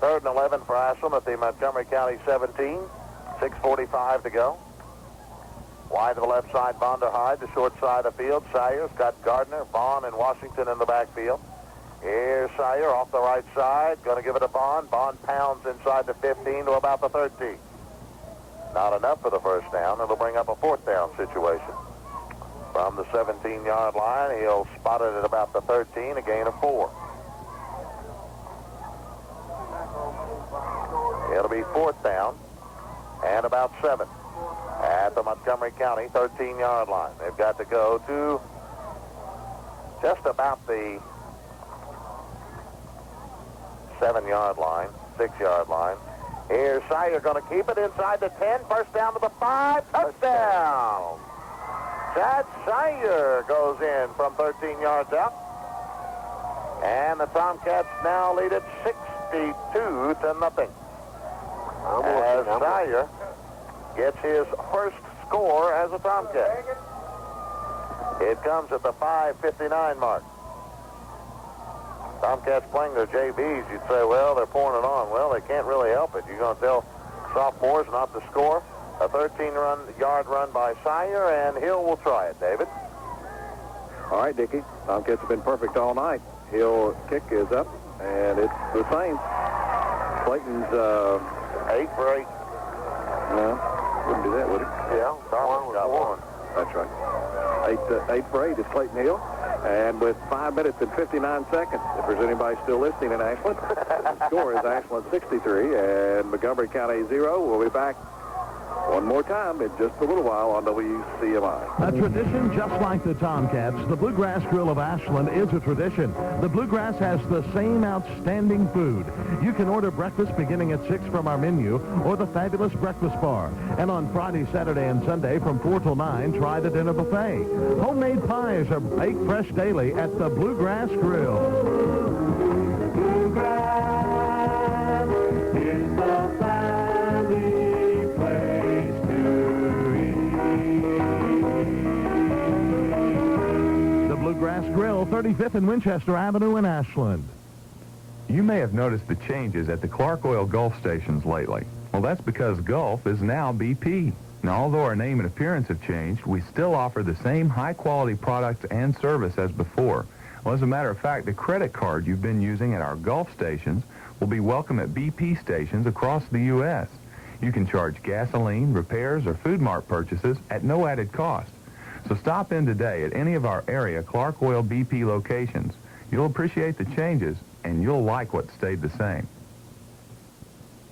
Third and 11 for Ashland at the Montgomery County 17. 6:45 to go. Wide to the left side, Bonderhide, the short side of the field. Sire's got Gardner, Vaughn, and Washington in the backfield. Here's Sire off the right side. Going to give it to Vaughn. Vaughn pounds inside the 15 to about the 13. Not enough for the first down. It'll bring up a 4th down situation. From the 17-yard line, he'll spot it at about the 13, a gain of 4. It'll be 4th down and about 7 at the Montgomery County 13-yard line. They've got to go to just about the 7-yard line, 6-yard line. Here's Sire going to keep it inside the 10. First down to the 5. Touchdown! Chad Sire goes in from 13 yards out. And the Tomcats now lead it 62-0. As Sire gets his first score as a Tomcat. It comes at the 5:59 mark. Tomcats playing their JVs, you'd say, well, they're pouring it on. Well, they can't really help it. You're going to tell sophomores not to score. A 13-yard run by Sire, and Hill will try it, David. All right, Dickie. Tomcats have been perfect all night. Hill kick is up, and it's the same. Clayton's 8 for 8. No, wouldn't do that, would it? Yeah, Darwin got one. That's right. 8 for 8 is Clayton Hill. And with 5 minutes and 59 seconds, if there's anybody still listening in Ashland, the score is Ashland 63 and Montgomery County 0. We'll be back one more time in just a little while on WCMI. A tradition just like the Tomcats, the Bluegrass Grill of Ashland is a tradition. The Bluegrass has the same outstanding food. You can order breakfast beginning at 6 from our menu or the fabulous breakfast bar. And on Friday, Saturday, and Sunday from 4 till 9, try the dinner buffet. Homemade pies are baked fresh daily at the Bluegrass Grill. Bluegrass is the family place to eat. The Bluegrass Grill, 35th and Winchester Avenue in Ashland. You may have noticed the changes at the Clark Oil Gulf stations lately. Well, that's because Gulf is now BP. Now, although our name and appearance have changed, we still offer the same high-quality products and service as before. Well, as a matter of fact, the credit card you've been using at our Gulf stations will be welcome at BP stations across the U.S. You can charge gasoline, repairs, or Food Mart purchases at no added cost. So stop in today at any of our area Clark Oil BP locations. You'll appreciate the changes, and you'll like what stayed the same.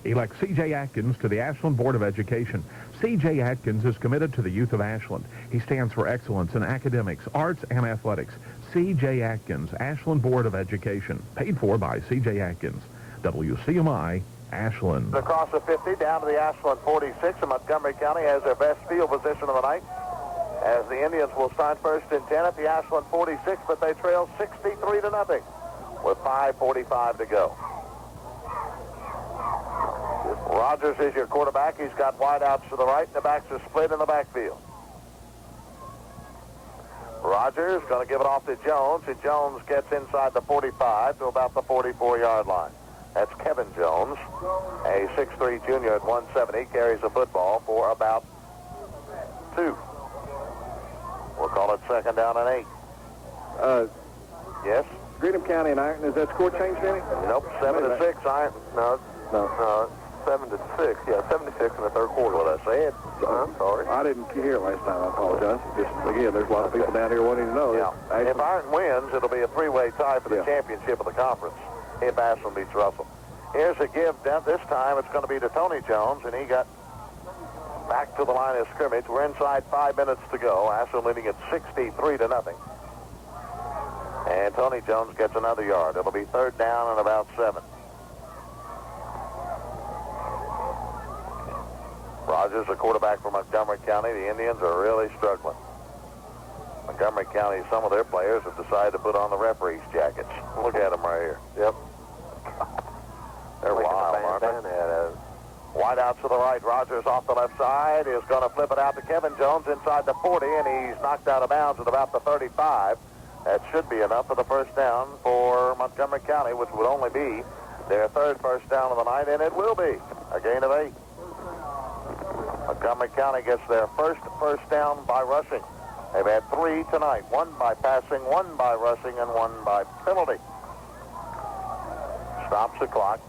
Elect C.J. Atkins to the Ashland Board of Education. C.J. Atkins is committed to the youth of Ashland. He stands for excellence in academics, arts, and athletics. C.J. Atkins, Ashland Board of Education. Paid for by C.J. Atkins. WCMI, Ashland. Across the 50, down to the Ashland 46, and Montgomery County has their best field position of the night, as the Indians will start first and 10 at the Ashland 46, but they trail 63-0 with 5:45 to go. Rogers is your quarterback. He's got wideouts to the right, and the backs are split in the backfield. Rogers going to give it off to Jones, and Jones gets inside the 45 to about the 44-yard line. That's Kevin Jones, a 6'3 junior at 170, carries the football for about 2. We'll call it second down and 8. Yes? Greenham County and Ironton, has that score changed any? Nope, 7-6, Ironton. No, 7-6. Yeah, 76 in the third quarter. What I said. I'm sorry. I didn't hear it last time. I apologize. Just, again, there's a lot of people down here wanting to know. Yeah. If Ironton wins, it'll be a 3-way tie for the championship of the conference if Ashland beats Russell. Here's a give. This time it's going to be to Tony Jones, and he got back to the line of scrimmage. We're inside 5 minutes to go. Ashland leading at 63-0. And Tony Jones gets another yard. It'll be third down and about 7. Rogers, the quarterback for Montgomery County. The Indians are really struggling. Montgomery County, some of their players have decided to put on the referees' jackets. Look at them right here. Yep. They're wild, aren't they? Wide out to the right. Rogers off the left side is going to flip it out to Kevin Jones inside the 40, and he's knocked out of bounds at about the 35. That should be enough for the first down for Montgomery County, which would only be their third first down of the night, and it will be a gain of 8. Montgomery County gets their first down by rushing. They've had 3 tonight, 1 by passing, 1 by rushing, and 1 by penalty. Stops the clock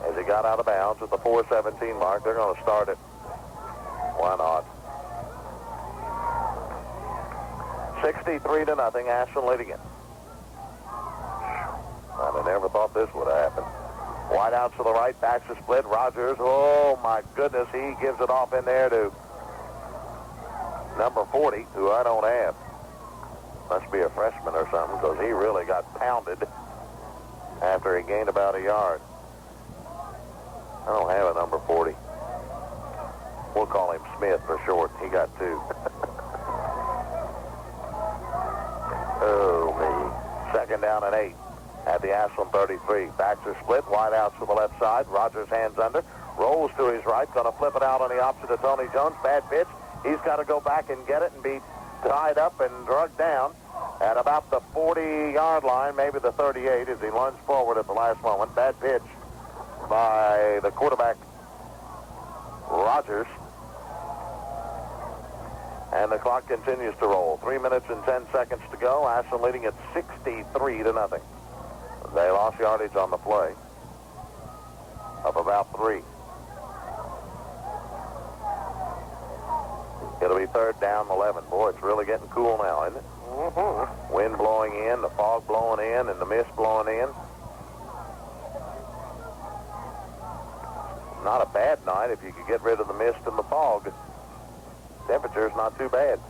as he got out of bounds at the 4:17 mark. They're going to start it. Why not? 63-0, Ashland leading it. I never thought this would have happened. Wide out to the right, backs are split. Rogers, oh my goodness, he gives it off in there to number 40, who I don't have. Must be a freshman or something, because he really got pounded after he gained about a yard. I don't have a number 40. We'll call him Smith for short. He got 2. Oh, me. Second down and 8 at the Ashland 33. Baxter split, wide out to the left side. Rogers hands under, rolls to his right, going to flip it out on the opposite of Tony Jones. Bad pitch. He's got to go back and get it and be tied up and drugged down at about the 40-yard line, maybe the 38, as he lunged forward at the last moment. Bad pitch by the quarterback, Rogers. And the clock continues to roll. 3 minutes and 10 seconds to go. Ashland leading at 63-0. They lost yardage on the play of about 3. It'll be third down 11. Boy, it's really getting cool now, isn't it? Mm-hmm. Wind blowing in, the fog blowing in, and the mist blowing in. Not a bad night if you could get rid of the mist and the fog. Temperature's not too bad.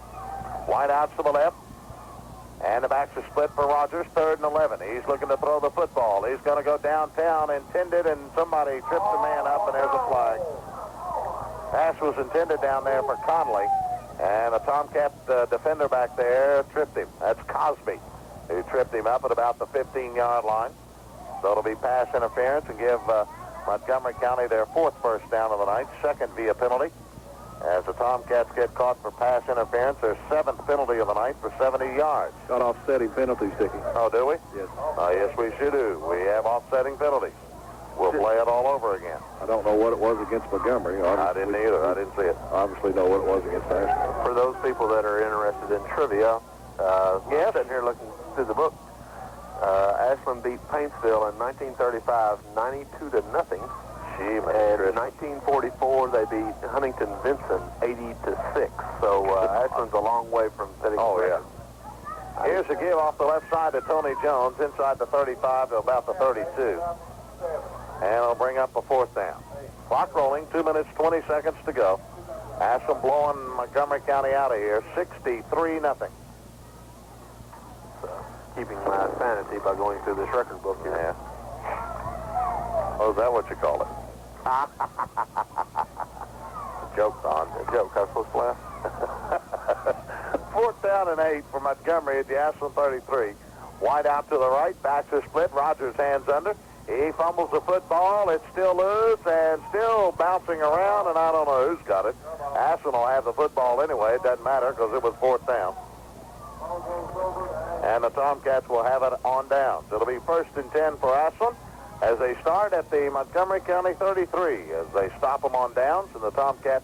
Wide outs to the left. And the backs are split for Rogers. Third and 11. He's looking to throw the football. He's going to go downtown, intended, and somebody trips a man up, and there's a flag. Pass was intended down there for Conley, and a Tomcat defender back there tripped him. That's Cosby, who tripped him up at about the 15-yard line. So it'll be pass interference and give Montgomery County their 4th first down of the night, 2nd via penalty. As the Tomcats get caught for pass interference, their 7th penalty of the night for 70 yards. Got offsetting penalties, Dickie. Oh, do we? Yes. Yes, we should do. We have offsetting penalties. We'll play it all over again. I don't know what it was against Montgomery. I didn't either. I didn't see it. Obviously know what it was against Ashland. For those people that are interested in trivia, yes, sitting here looking through the book, Ashland beat Paintsville in 1935, 92-0. And in 1944, they beat Huntington Vincent 80-6. So Ashland's a long way from setting. Oh yeah. Here's a give off the left side to Tony Jones, inside the 35 to about the 32. And it'll bring up a 4th down. Clock rolling, 2 minutes, 20 seconds to go. Ashland blowing Montgomery County out of here, 63-0. So, keeping my sanity by going through this record book here. Yeah. Oh, is that what you call it? Joke's on. A joke. I supposed to laugh. 4th down and 8 for Montgomery at the Ashland 33. Wide out to the right. Backs are split. Rogers hands under. He fumbles the football. It's still loose and still bouncing around, and I don't know who's got it. Ashland will have the football anyway. It doesn't matter because it was 4th down. And the Tomcats will have it on down. So it'll be 1st and 10 for Ashland as they start at the Montgomery County 33, as they stop them on downs, and the Tomcats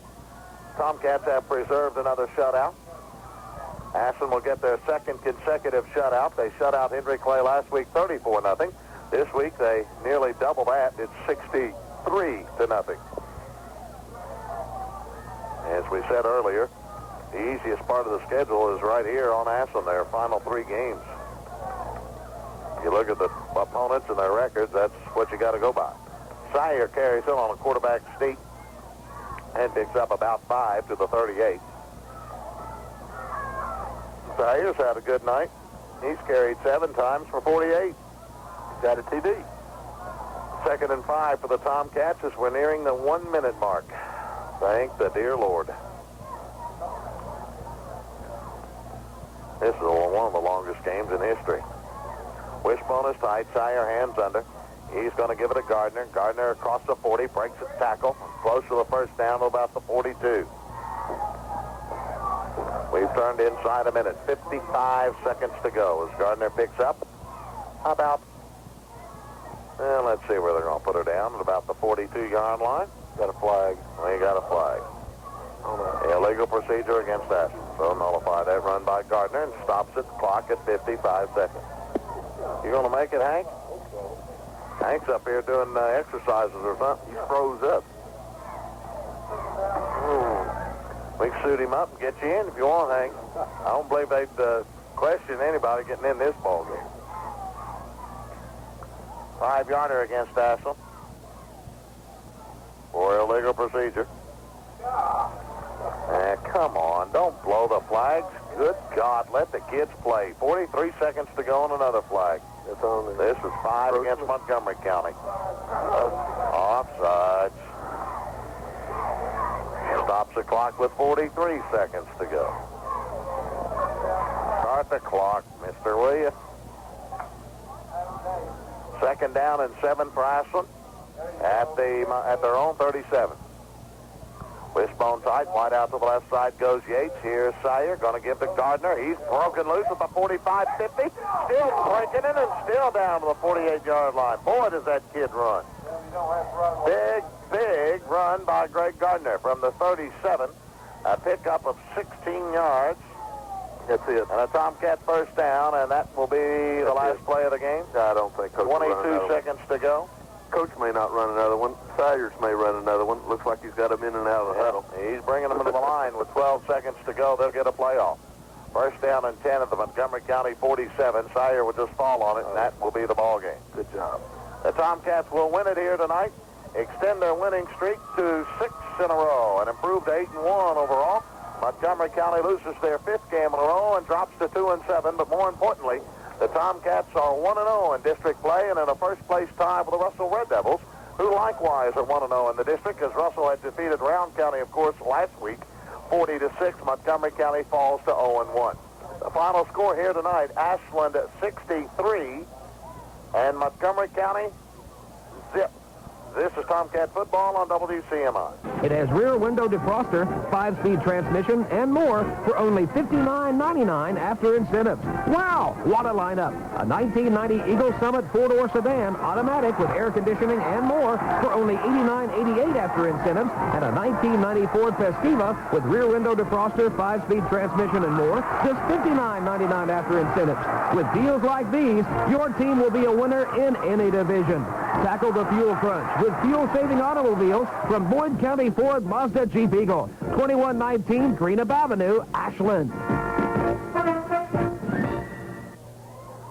have preserved another shutout. Ashland will get their 2nd consecutive shutout. They shut out Henry Clay last week 34-0. This week they nearly double that. It's 63-0. As we said earlier, the easiest part of the schedule is right here on Ashland, their final 3 games. You look at the opponents and their records, that's what you got to go by. Sire carries in on a quarterback sneak and picks up about 5 to the 38. Sire's had a good night. He's carried 7 times for 48. He's got a TD. 2nd and 5 for the Tomcats as we're nearing the 1-minute mark. Thank the dear Lord. This is one of the longest games in history. Wishbone is tight. Sire hands under. He's going to give it to Gardner. Gardner across the 40, breaks the tackle. Close to the 1st down to about the 42. We've turned inside a minute. 55 seconds to go as Gardner picks up about, let's see where they're going to put her down, at about the 42-yard line. Got a flag. We got a flag. Illegal procedure against Ashland. So nullify that run by Gardner and stops at the clock at 55 seconds. You going to make it, Hank? Hank's up here doing exercises or something. He froze up. We can suit him up and get you in if you want, Hank. I don't believe they'd question anybody getting in this ball game. 5-yarder against Ashland for illegal procedure. Come on, don't blow the flags. Good God, let the kids play. 43 seconds to go on another flag. This is 5 against Montgomery County. Off Sides. Stops the clock with 43 seconds to go. Start the clock, Mr. Williams. Second down and 7 for Ashland at their own 37. Wishbone tight, wide out to the left side goes Yates. Here's Sire, going to give to Gardner. He's broken loose at the 45-50. Still breaking it and still down to the 48-yard line. Boy, does that kid run. Big run by Greg Gardner from the 37. A pickup of 16 yards. That's it. And a Tomcat first down, and that will be the last play of the game. I don't think Coach 22 seconds to go. Coach may not run another one. Sayers may run another one. Looks like he's got him in and out of the huddle. He's bringing them into the line with 12 seconds to go. They'll get a playoff. First down and 10 at the Montgomery County 47. Sire will just fall on it, and that will be the ball game. Good job. The Tomcats will win it here tonight, extend their winning streak to 6 in a row, and improve to 8-1 overall. Montgomery County loses their 5th game in a row and drops to 2-7, but more importantly, the Tomcats are 1-0 in district play and in a first-place tie with the Russell Red Devils, who likewise are 1-0 in the district, as Russell had defeated Round County, of course, last week, 40-6. Montgomery County falls to 0-1. The final score here tonight, Ashland 63 and Montgomery County 0. This is Tomcat football on WCMI. It has rear window defroster, 5-speed transmission, and more for only $59.99 after incentives. Wow, what a lineup. A 1990 Eagle Summit 4-door sedan, automatic with air conditioning and more for only $89.88 after incentives, and a 1990 Ford Festiva with rear window defroster, 5-speed transmission, and more, just $59.99 after incentives. With deals like these, your team will be a winner in any division. Tackle the fuel crunch with fuel-saving automobiles from Boyd County Ford Mazda Jeep Eagle, 2119 Greenup Avenue, Ashland.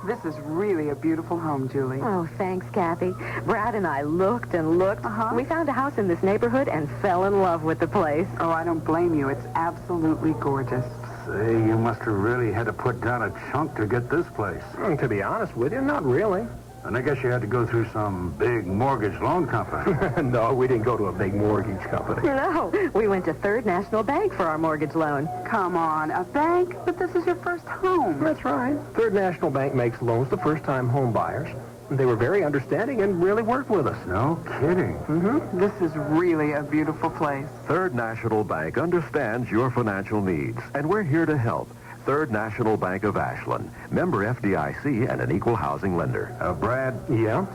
This is really a beautiful home, Julie. Oh, thanks, Kathy. Brad and I looked and looked. We found a house in this neighborhood and fell in love with the place. Oh, I don't blame you. It's absolutely gorgeous. Say, you must have really had to put down a chunk to get this place. To be honest with you, not really. And I guess you had to go through some big mortgage loan company. No, we didn't go to a big mortgage company. No, we went to Third National Bank for our mortgage loan. Come on, a bank? But this is your first home. That's right. Third National Bank makes loans to first-time home buyers. They were very understanding and really worked with us. No kidding. Mm-hmm. This is really a beautiful place. Third National Bank understands your financial needs, and we're here to help. Third National Bank of Ashland, member FDIC, and an equal housing lender. Brad? Yeah?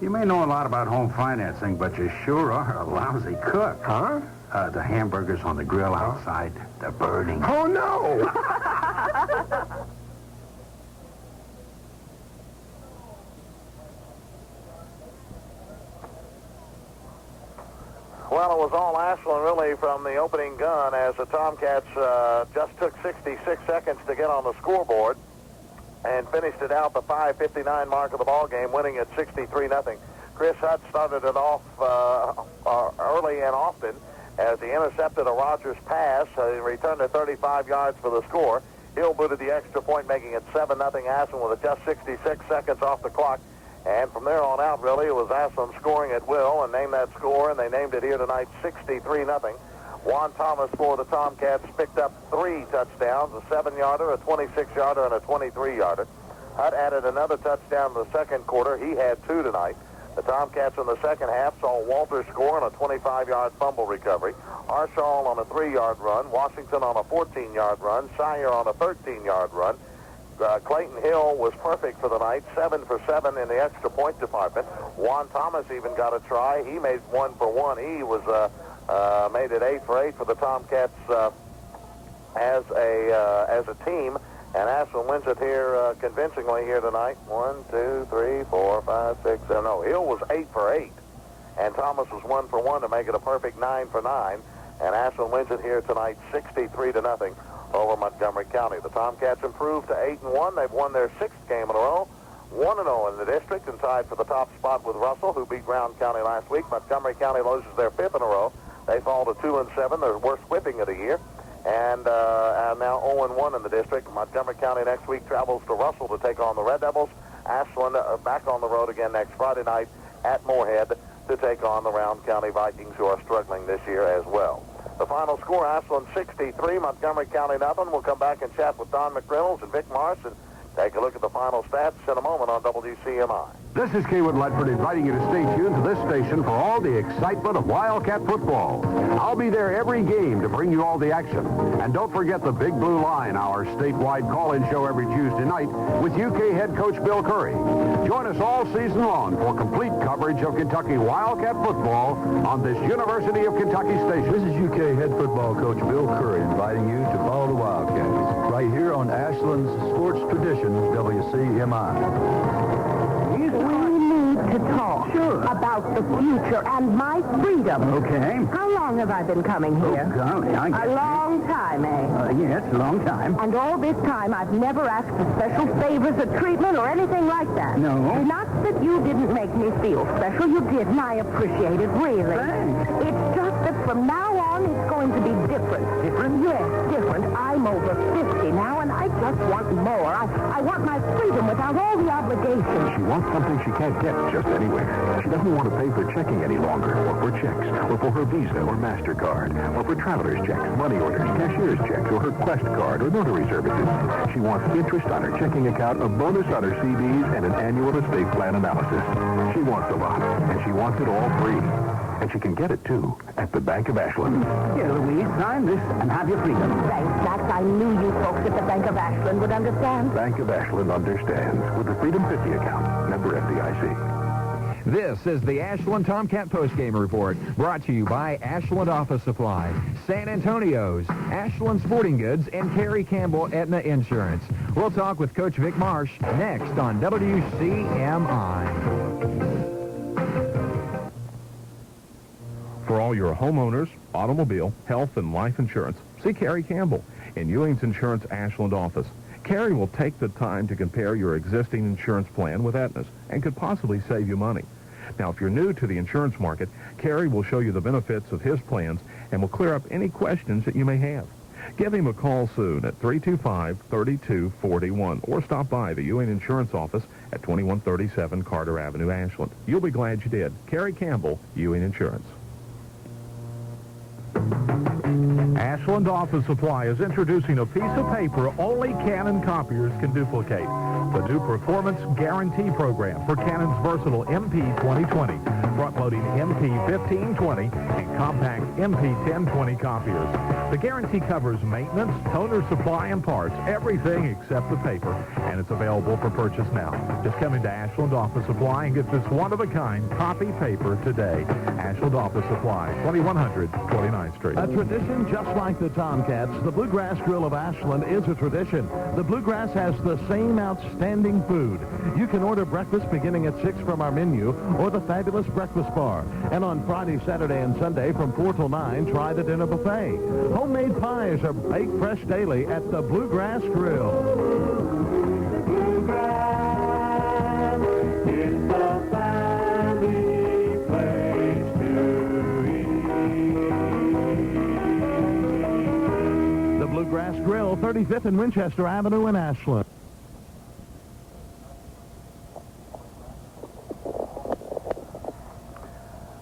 You may know a lot about home financing, but you sure are a lousy cook. Huh? The hamburgers on the grill outside, they're burning. Oh, no! Well, it was all Ashland, really, from the opening gun, as the Tomcats just took 66 seconds to get on the scoreboard and finished it out the 5:59 mark of the ball game, winning at 63-0. Chris Hutt started it off early and often as he intercepted a Rogers pass. He returned it 35 yards for the score. Hill booted the extra point, making it 7-0 Ashland with just 66 seconds off the clock. And from there on out, really, it was Ashland scoring at will, and named that score, and they named it here tonight 63-0. Juan Thomas for the Tomcats picked up 3 touchdowns, a 7-yarder, a 26-yarder, and a 23-yarder. Hutt added another touchdown in the second quarter. He had 2 tonight. The Tomcats in the second half saw Walter score on a 25-yard fumble recovery, Arshall on a 3-yard run, Washington on a 14-yard run, Sire on a 13-yard run. Clayton Hill was perfect for the night, 7 for 7 in the extra point department. Juan Thomas even got a try. He made 1 for 1. He was made it 8 for 8 for the Tomcats as a team. And Ashland wins it here convincingly here tonight. 1, 2, 3, 4, 5, 6, 7. No, Hill was 8 for 8, and Thomas was 1 for 1 to make it a perfect 9 for 9. And Ashland wins it here tonight, 63-0. Over Montgomery County. The Tomcats improved to 8-1. They've won their 6th game in a row, 1-0 in the district, and tied for the top spot with Russell, who beat Round County last week. Montgomery County loses their 5th in a row. They fall to 2-7, their worst whipping of the year, and now 0-1 in the district. Montgomery County next week travels to Russell to take on the Red Devils. Ashland back on the road again next Friday night at Moorhead to take on the Round County Vikings, who are struggling this year as well. The final score, Ashland 63, Montgomery County nothing. We'll come back and chat with Don McReynolds and Vic Marsh and take a look at the final stats in a moment on WCMI. This is Kaywood Ledford inviting you to stay tuned to this station for all the excitement of Wildcat football. I'll be there every game to bring you all the action. And don't forget the Big Blue Line, our statewide call-in show every Tuesday night with UK head coach Bill Curry. Join us all season long for complete coverage of Kentucky Wildcat football on this University of Kentucky station. This is UK head football coach Bill Curry inviting you to follow the Wildcats right here on Ashland's sports tradition, WCMI. To talk about the future and my freedom. Okay. How long have I been coming here? Oh, golly, I guess. A long time, eh? Yes, a long time. And all this time, I've never asked for special favors or treatment or anything like that. No. Not that you didn't make me feel special. You did, and I appreciate it, really. Thanks. It's just that from now on, it's going to be different. Different? Yes, different. I'm over 50 now, and I just want more. I want my freedom without all the obligations. She wants something she can't get just anywhere. She doesn't want to pay for checking any longer, or for checks, or for her Visa or MasterCard, or for traveler's checks, money orders, cashier's checks, or her Quest card, or notary services. She wants interest on her checking account, a bonus on her CDs, and an annual estate plan analysis. She wants a lot, and she wants it all free. And she can get it, too, at the Bank of Ashland. Here, Louise, sign this and have your freedom. Thanks, Max. I knew you folks at the Bank of Ashland would understand. Bank of Ashland understands with the Freedom 50 account. Member FDIC. This is the Ashland Tomcat Postgame Report, brought to you by Ashland Office Supply, San Antonio's, Ashland Sporting Goods, and Kerry Campbell Aetna Insurance. We'll talk with Coach Vic Marsh next on WCMI. For all your homeowners, automobile, health, and life insurance, see Kerry Campbell in Ewing's Insurance Ashland office. Kerry will take the time to compare your existing insurance plan with Aetna's and could possibly save you money. Now, if you're new to the insurance market, Kerry will show you the benefits of his plans and will clear up any questions that you may have. Give him a call soon at 325-3241 or stop by the Ewing Insurance office at 2137 Carter Avenue, Ashland. You'll be glad you did. Kerry Campbell, Ewing Insurance. Ashland Office Supply is introducing a piece of paper only Canon copiers can duplicate. The new Performance Guarantee Program for Canon's versatile MP 2020, front-loading MP 1520, and compact MP 1020 copiers. The guarantee covers maintenance, toner supply, and parts, everything except the paper, and it's available for purchase now. Just come into Ashland Office Supply and get this one-of-a-kind copy paper today. Ashland Office Supply, 2100 29th Street. A tradition just like the Tomcats, the Bluegrass Grill of Ashland is a tradition. The Bluegrass has the same outstanding food. You can order breakfast beginning at 6 from our menu or the fabulous breakfast bar. And on Friday, Saturday, and Sunday from 4 till 9, try the dinner buffet. Homemade pies are baked fresh daily at the Bluegrass Grill. Bluegrass is the family place to eat. The Bluegrass Grill, 35th and Winchester Avenue in Ashland.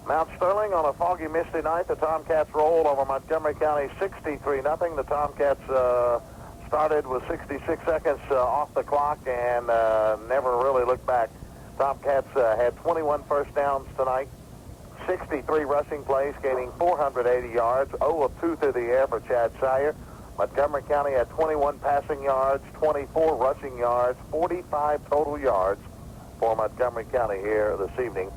Mount Sterling on a foggy, misty night. The Tomcats rolled over Montgomery County 63-0. The Tomcats started with 66 seconds off the clock and never really looked back. Tomcats had 21 first downs tonight, 63 rushing plays, gaining 480 yards, 0 of 2 through the air for Chad Sire. Montgomery County had 21 passing yards, 24 rushing yards, 45 total yards for Montgomery County here this evening.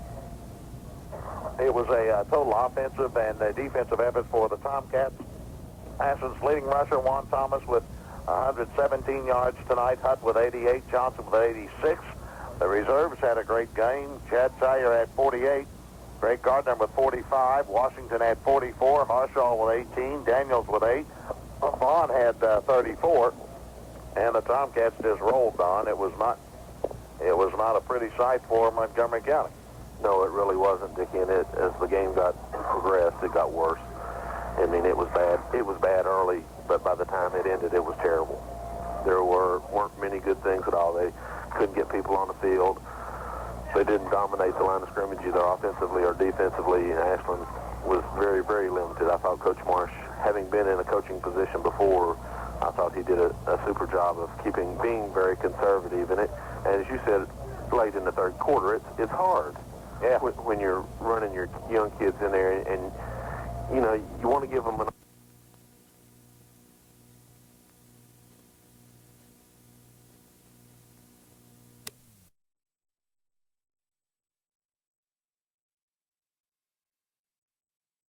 It was a total offensive and defensive effort for the Tomcats. Ashland's leading rusher, Juan Thomas, with 117 yards tonight. Hutt with 88, Johnson with 86. The reserves had a great game. Chad Sire had 48. Greg Gardner with 45. Washington had 44. Harshaw with 18. Daniels with 8. Vaughn had 34. And the Tomcats just rolled on. It was not a pretty sight for Montgomery County. No, it really wasn't, Dickie, and as the game progressed, it got worse. I mean, it was bad. It was bad early, but by the time it ended, it was terrible. There weren't many good things at all. They couldn't get people on the field. they didn't dominate the line of scrimmage either offensively or defensively. Ashland was very, very limited. I thought Coach Marsh, having been in a coaching position before, I thought he did a super job of being very conservative. And as you said, late in the third quarter, it's hard. Yeah. When you're running your young kids in there, and you know, you want to give them an